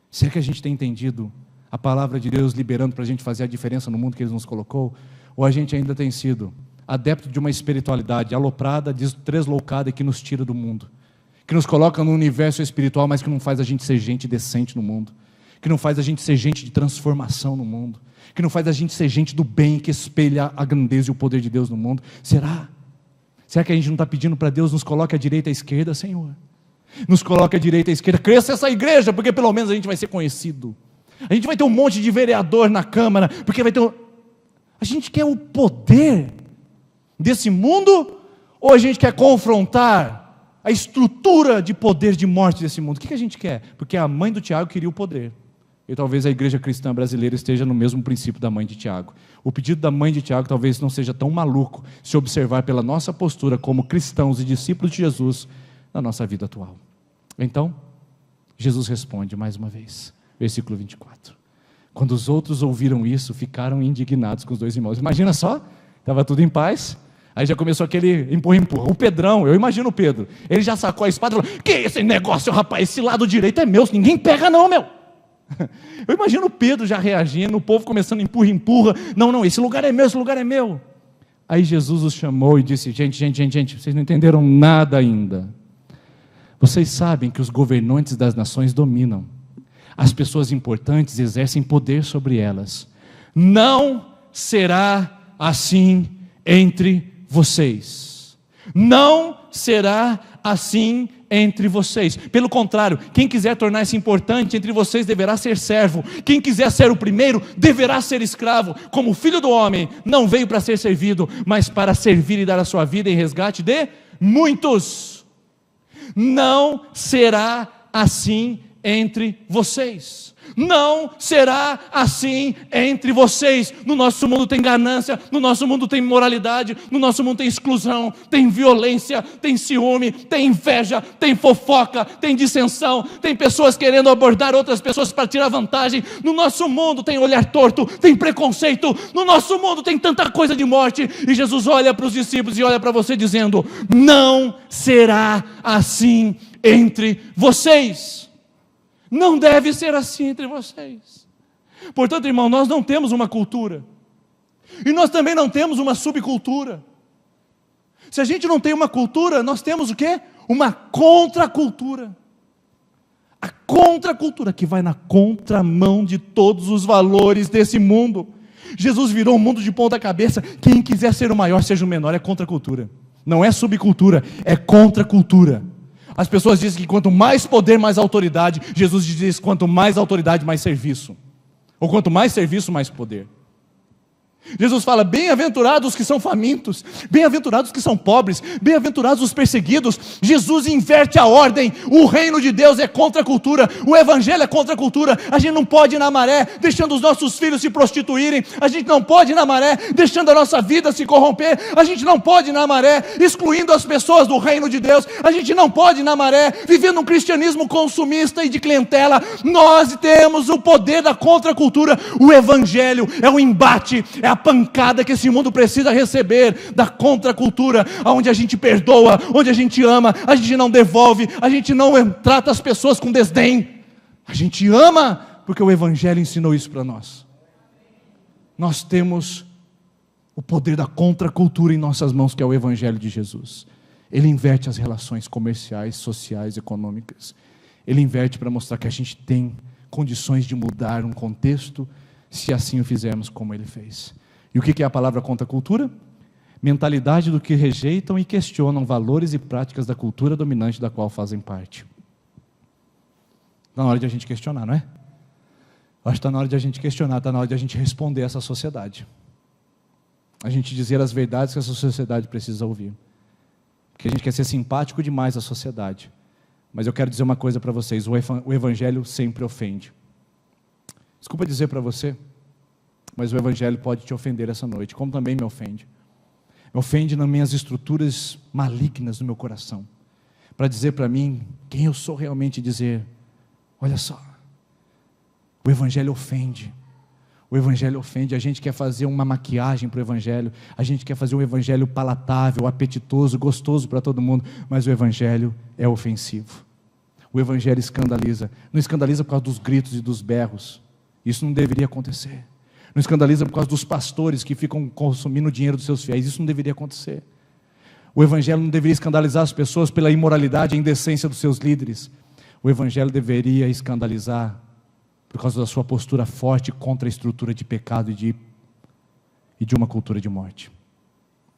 Será que a gente tem entendido a palavra de Deus liberando para a gente fazer a diferença no mundo que Ele nos colocou? Ou a gente ainda tem sido adepto de uma espiritualidade aloprada, deslocada e que nos tira do mundo? Que nos coloca no universo espiritual, mas que não faz a gente ser gente decente no mundo? Que não faz a gente ser gente de transformação no mundo? Que não faz a gente ser gente do bem, que espelha a grandeza e o poder de Deus no mundo? Será? Será que a gente não está pedindo para Deus nos coloque à direita e à esquerda, Senhor? Nos coloque à direita e à esquerda, cresça essa igreja, porque pelo menos a gente vai ser conhecido. A gente vai ter um monte de vereador na Câmara, porque vai ter A gente quer o poder desse mundo, ou a gente quer confrontar a estrutura de poder de morte desse mundo? O que a gente quer? Porque a mãe do Tiago queria o poder. E talvez a igreja cristã brasileira esteja no mesmo princípio da mãe de Tiago. O pedido da mãe de Tiago talvez não seja tão maluco se observar pela nossa postura como cristãos e discípulos de Jesus na nossa vida atual. Então, Jesus responde mais uma vez, versículo 24. Quando os outros ouviram isso, ficaram indignados com os 2 irmãos. Imagina só, estava tudo em paz, aí já começou aquele empurra-empurra. O Pedrão, eu imagino o Pedro, ele já sacou a espada e falou, que esse negócio, rapaz, esse lado direito é meu, ninguém pega não, meu. Eu imagino o Pedro já reagindo, o povo começando empurra-empurra, não, esse lugar é meu, esse lugar é meu. Aí Jesus os chamou e disse, gente, vocês não entenderam nada ainda. Vocês sabem que os governantes das nações dominam. As pessoas importantes exercem poder sobre elas. Não será assim entre vocês. Não será assim entre vocês. Pelo contrário, quem quiser tornar-se importante entre vocês deverá ser servo. Quem quiser ser o primeiro deverá ser escravo. Como o Filho do Homem não veio para ser servido, mas para servir e dar a sua vida em resgate de muitos. Não será assim entre vocês. Não será assim entre vocês. No nosso mundo tem ganância, no nosso mundo tem imoralidade, no nosso mundo tem exclusão, tem violência, tem ciúme, tem inveja, tem fofoca, tem dissensão, tem pessoas querendo abordar outras pessoas para tirar vantagem. No nosso mundo tem olhar torto, tem preconceito, no nosso mundo tem tanta coisa de morte. E Jesus olha para os discípulos e olha para você dizendo, não será assim entre vocês. Não deve ser assim entre vocês. Portanto, irmão, nós não temos uma cultura. E nós também não temos uma subcultura. Se a gente não tem uma cultura, nós temos o quê? Uma contracultura. A contracultura que vai na contramão de todos os valores desse mundo. Jesus virou o mundo de ponta cabeça. Quem quiser ser o maior, seja o menor, é contracultura. Não é subcultura, é contracultura. As pessoas dizem que quanto mais poder, mais autoridade. Jesus diz quanto mais autoridade, mais serviço. Ou quanto mais serviço, mais poder. Jesus fala, bem-aventurados os que são famintos, bem-aventurados os que são pobres, bem-aventurados os perseguidos. Jesus inverte a ordem. O reino de Deus é contra a cultura, o evangelho é contra a cultura. A gente não pode ir na maré deixando os nossos filhos se prostituírem, a gente não pode ir na maré deixando a nossa vida se corromper, a gente não pode ir na maré excluindo as pessoas do reino de Deus, a gente não pode ir na maré vivendo um cristianismo consumista e de clientela. Nós temos o poder da contracultura. O evangelho é o embate, é a pancada que esse mundo precisa receber da contracultura, onde a gente perdoa, onde a gente ama, a gente não devolve, a gente não trata as pessoas com desdém, a gente ama, porque o evangelho ensinou isso para nós. Nós temos o poder da contracultura em nossas mãos, que é o evangelho de Jesus. Ele inverte as relações comerciais, sociais, econômicas. Ele inverte para mostrar que a gente tem condições de mudar um contexto, se assim o fizermos como ele fez. E o que é a palavra contracultura? Mentalidade do que rejeitam e questionam valores e práticas da cultura dominante da qual fazem parte. Está na hora de a gente questionar, não é? Acho que está na hora de a gente questionar, está na hora de a gente responder a essa sociedade. A gente dizer as verdades que essa sociedade precisa ouvir. Porque a gente quer ser simpático demais à sociedade. Mas eu quero dizer uma coisa para vocês, o evangelho sempre ofende. Desculpa dizer para você, mas o evangelho pode te ofender essa noite, como também me ofende. Me ofende nas minhas estruturas malignas do meu coração, para dizer para mim quem eu sou realmente, dizer, olha só, o evangelho ofende. O evangelho ofende. A gente quer fazer uma maquiagem para o evangelho, a gente quer fazer um evangelho palatável, apetitoso, gostoso para todo mundo, mas o evangelho é ofensivo. O evangelho escandaliza. Não escandaliza por causa dos gritos e dos berros, isso não deveria acontecer. Não escandaliza por causa dos pastores que ficam consumindo o dinheiro dos seus fiéis, isso não deveria acontecer. O evangelho não deveria escandalizar as pessoas pela imoralidade e indecência dos seus líderes. O evangelho deveria escandalizar por causa da sua postura forte contra a estrutura de pecado e de uma cultura de morte.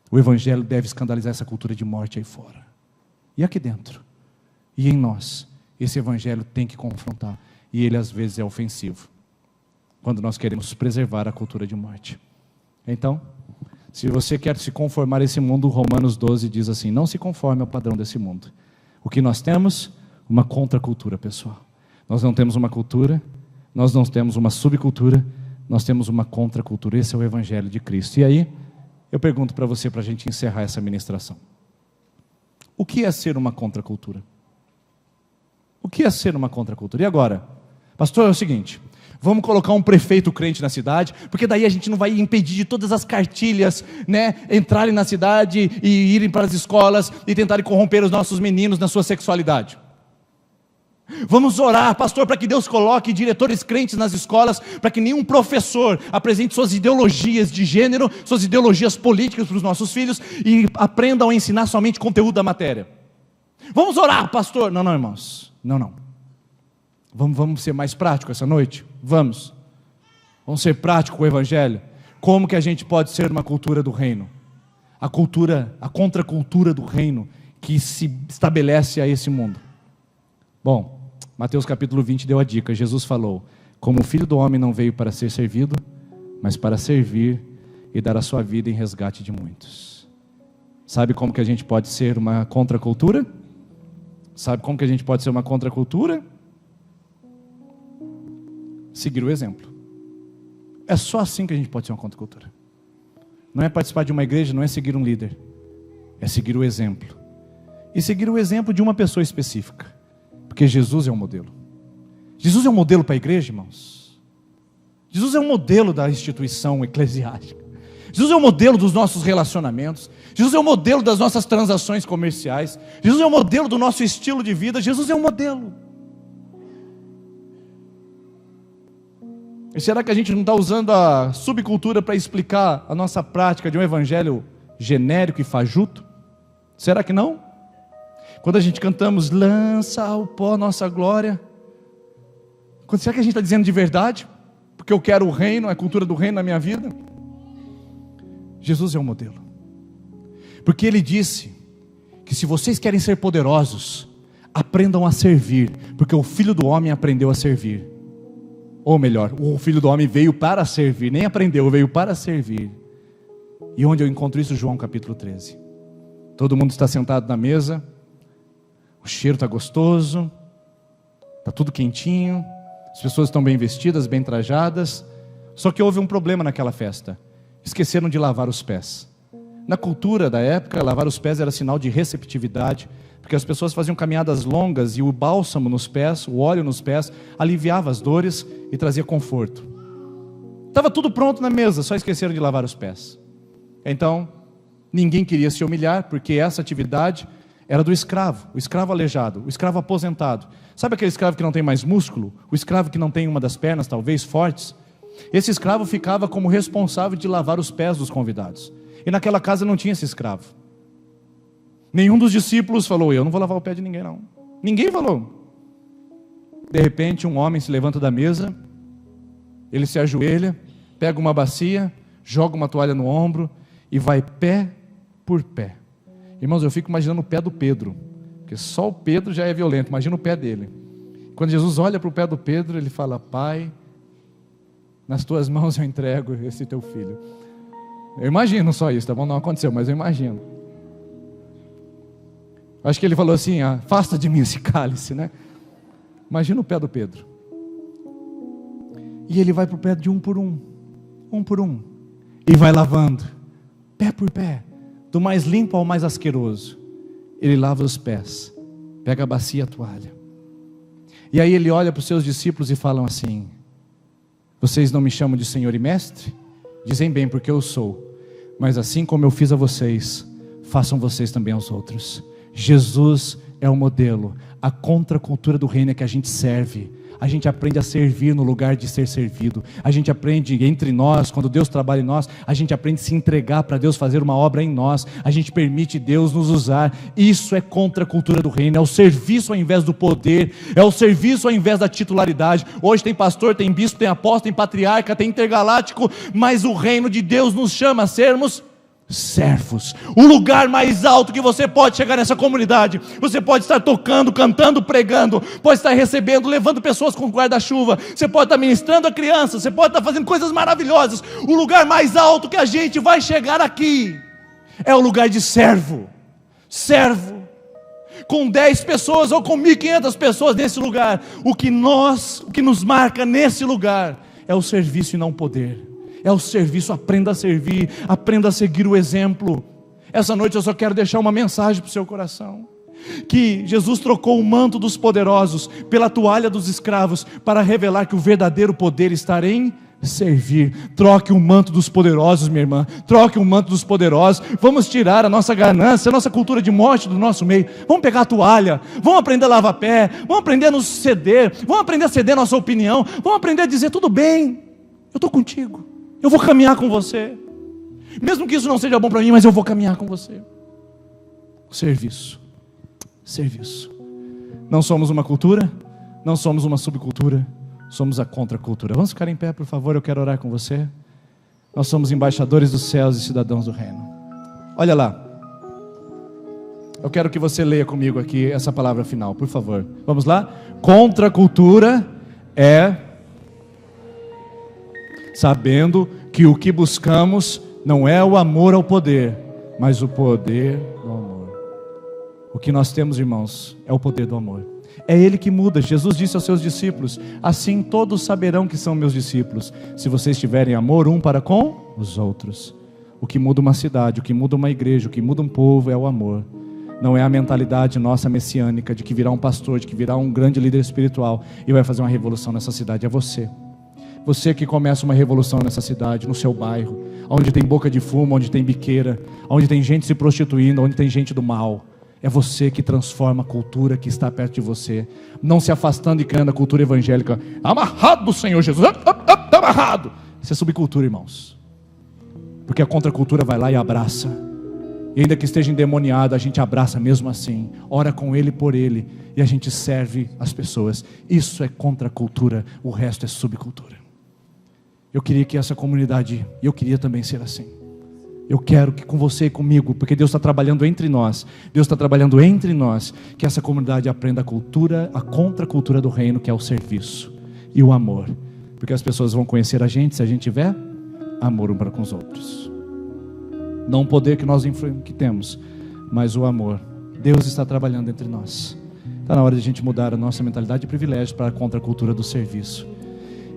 O evangelho deve escandalizar essa cultura de morte aí fora. E aqui dentro. E em nós. Esse evangelho tem que confrontar. E ele às vezes é ofensivo, quando nós queremos preservar a cultura de morte. Então, se você quer se conformar a esse mundo, Romanos 12 diz assim, não se conforme ao padrão desse mundo. O que nós temos? Uma contracultura, pessoal. Nós não temos uma cultura, nós não temos uma subcultura, nós temos uma contracultura. Esse é o evangelho de Cristo. E aí, eu pergunto para você, para a gente encerrar essa ministração. O que é ser uma contracultura? O que é ser uma contracultura? E agora? Pastor, é o seguinte, vamos colocar um prefeito crente na cidade, porque daí a gente não vai impedir de todas as cartilhas, né, entrarem na cidade e irem para as escolas e tentarem corromper os nossos meninos na sua sexualidade. Vamos orar, pastor, para que Deus coloque diretores crentes nas escolas, para que nenhum professor apresente suas ideologias de gênero, suas ideologias políticas para os nossos filhos e aprendam a ensinar somente conteúdo da matéria. Vamos orar, pastor. Não, irmãos, não. Vamos ser mais práticos essa noite? Vamos ser práticos com o evangelho. Como que a gente pode ser uma cultura do reino? A contracultura do reino que se estabelece a esse mundo. Bom, Mateus capítulo 20 deu a dica. Jesus falou, como o Filho do Homem não veio para ser servido, mas para servir e dar a sua vida em resgate de muitos. Sabe como que a gente pode ser uma contracultura? Sabe como que a gente pode ser uma contracultura? Seguir o exemplo. É só assim que a gente pode ser uma contracultura. Não é participar de uma igreja, não é seguir um líder. É seguir o exemplo. E seguir o exemplo de uma pessoa específica. Porque Jesus é um modelo. Jesus é um modelo para a igreja, irmãos. Jesus é um modelo da instituição eclesiástica. Jesus é o modelo dos nossos relacionamentos. Jesus é o modelo das nossas transações comerciais. Jesus é o modelo do nosso estilo de vida. Jesus é o modelo. E será que a gente não está usando a subcultura para explicar a nossa prática de um evangelho genérico e fajuto? Será que não? Quando a gente cantamos, lança ao pó nossa glória, será que a gente está dizendo de verdade? Porque eu quero o reino, a cultura do reino na minha vida? Jesus é o modelo. Porque Ele disse que se vocês querem ser poderosos, aprendam a servir, porque o Filho do Homem aprendeu a servir. Ou melhor, o Filho do Homem veio para servir, nem aprendeu, veio para servir. E onde eu encontro isso? João capítulo 13. Todo mundo está sentado na mesa, o cheiro está gostoso, está tudo quentinho, as pessoas estão bem vestidas, bem trajadas, só que houve um problema naquela festa, esqueceram de lavar os pés. Na cultura da época, lavar os pés era sinal de receptividade, porque as pessoas faziam caminhadas longas e o bálsamo nos pés, o óleo nos pés, aliviava as dores e trazia conforto. Estava tudo pronto na mesa, só esqueceram de lavar os pés. Então, ninguém queria se humilhar, porque essa atividade era do escravo, o escravo aleijado, o escravo aposentado. Sabe aquele escravo que não tem mais músculo? O escravo que não tem uma das pernas, talvez, fortes? Esse escravo ficava como responsável de lavar os pés dos convidados. E naquela casa não tinha esse escravo. Nenhum dos discípulos falou, eu não vou lavar o pé de ninguém não. Ninguém falou. De repente um homem se levanta da mesa, ele se ajoelha, pega uma bacia, joga uma toalha no ombro e vai pé por pé. Irmãos, eu fico imaginando o pé do Pedro, porque só o Pedro já é violento, imagina o pé dele. Quando Jesus olha para o pé do Pedro, ele fala, Pai, nas tuas mãos eu entrego esse teu filho. Eu imagino só isso, tá bom? Não aconteceu, mas eu imagino. Acho que ele falou assim, afasta de mim esse cálice, né? Imagina o pé do Pedro. E ele vai para o pé de um por um, e vai lavando, pé por pé, do mais limpo ao mais asqueroso. Ele lava os pés, pega a bacia e a toalha. E aí ele olha para os seus discípulos e falam assim, vocês não me chamam de Senhor e Mestre? Dizem bem, porque eu sou. Mas assim como eu fiz a vocês, façam vocês também aos outros. Jesus é o modelo. A contracultura do reino é que a gente serve. A gente aprende a servir no lugar de ser servido. A gente aprende entre nós, quando Deus trabalha em nós, a gente aprende a se entregar para Deus fazer uma obra em nós. A gente permite Deus nos usar. Isso é contracultura do reino. É o serviço ao invés do poder. É o serviço ao invés da titularidade. Hoje tem pastor, tem bispo, tem apóstolo, tem patriarca, tem intergaláctico. Mas o reino de Deus nos chama a sermos servos. O lugar mais alto que você pode chegar nessa comunidade, você pode estar tocando, cantando, pregando, pode estar recebendo, levando pessoas com guarda-chuva, você pode estar ministrando a criança, você pode estar fazendo coisas maravilhosas. O lugar mais alto que a gente vai chegar aqui é o lugar de servo. Com 10 pessoas ou com 1.500 pessoas nesse lugar, o que nos marca nesse lugar é o serviço e não o poder. É o serviço, aprenda a servir, aprenda a seguir o exemplo. Essa noite eu só quero deixar uma mensagem para o seu coração. Que Jesus trocou o manto dos poderosos pela toalha dos escravos para revelar que o verdadeiro poder está em servir. Troque o manto dos poderosos, minha irmã. Troque o manto dos poderosos. Vamos tirar a nossa ganância, a nossa cultura de morte do nosso meio. Vamos pegar a toalha. Vamos aprender a lavar pé. Vamos aprender a nos ceder. Vamos aprender a ceder a nossa opinião. Vamos aprender a dizer, tudo bem, eu estou contigo. Eu vou caminhar com você. Mesmo que isso não seja bom para mim, mas eu vou caminhar com você. Serviço. Não somos uma cultura, não somos uma subcultura, somos a contracultura. Vamos ficar em pé, por favor, eu quero orar com você. Nós somos embaixadores dos céus e cidadãos do reino. Olha lá. Eu quero que você leia comigo aqui essa palavra final, por favor. Vamos lá? Contracultura é sabendo que o que buscamos não é o amor ao poder, mas o poder do amor. O que nós temos, irmãos, é o poder do amor. É Ele que muda. Jesus disse aos seus discípulos, assim todos saberão que são meus discípulos, se vocês tiverem amor um para com os outros. O que muda uma cidade, o que muda uma igreja, o que muda um povo é o amor. Não é a mentalidade nossa messiânica de que virá um pastor, de que virá um grande líder espiritual e vai fazer uma revolução nessa cidade. É você. Você que começa uma revolução nessa cidade, no seu bairro, onde tem boca de fumo, onde tem biqueira, onde tem gente se prostituindo, onde tem gente do mal. É você que transforma a cultura que está perto de você, não se afastando e criando a cultura evangélica. Amarrado do Senhor Jesus, está amarrado. Isso é subcultura, irmãos. Porque a contracultura vai lá e abraça. E ainda que esteja endemoniado, a gente abraça mesmo assim. Ora com ele, por ele. E a gente serve as pessoas. Isso é contracultura, o resto é subcultura. Eu queria que essa comunidade, eu queria também ser assim. Eu quero que com você e comigo, porque Deus está trabalhando entre nós. Deus está trabalhando entre nós. Que essa comunidade aprenda a cultura, a contracultura do reino, que é o serviço e o amor. Porque as pessoas vão conhecer a gente se a gente tiver amor um para com os outros. Não o poder que nós que temos, mas o amor. Deus está trabalhando entre nós. Está na hora de a gente mudar a nossa mentalidade de privilégio para a contracultura do serviço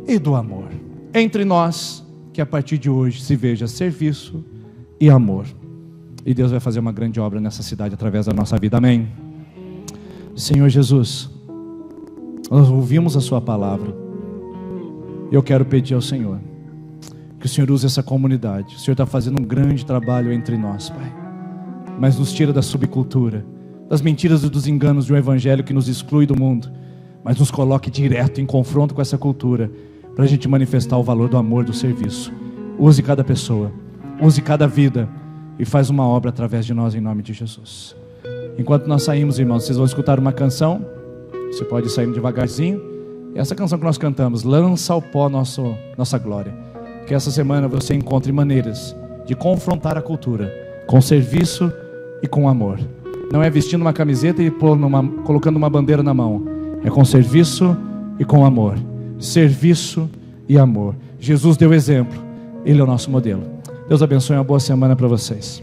e do amor. Entre nós, que a partir de hoje se veja serviço e amor. E Deus vai fazer uma grande obra nessa cidade através da nossa vida. Amém. Senhor Jesus, nós ouvimos a sua palavra. Eu quero pedir ao Senhor que o Senhor use essa comunidade. O Senhor está fazendo um grande trabalho entre nós, Pai. Mas nos tira da subcultura, das mentiras e dos enganos de um evangelho que nos exclui do mundo, mas nos coloque direto em confronto com essa cultura, para a gente manifestar o valor do amor, do serviço. Use cada pessoa, use cada vida e faz uma obra através de nós em nome de Jesus. Enquanto nós saímos, irmãos, vocês vão escutar uma canção. Você pode ir saindo devagarzinho. E essa canção que nós cantamos, lança ao pó nossa glória. Que essa semana você encontre maneiras de confrontar a cultura com serviço e com amor. Não é vestindo uma camiseta e colocando uma bandeira na mão. É com serviço e com amor. Serviço e amor. Jesus deu exemplo. Ele é o nosso modelo. Deus abençoe, uma boa semana para vocês.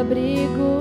Abrigo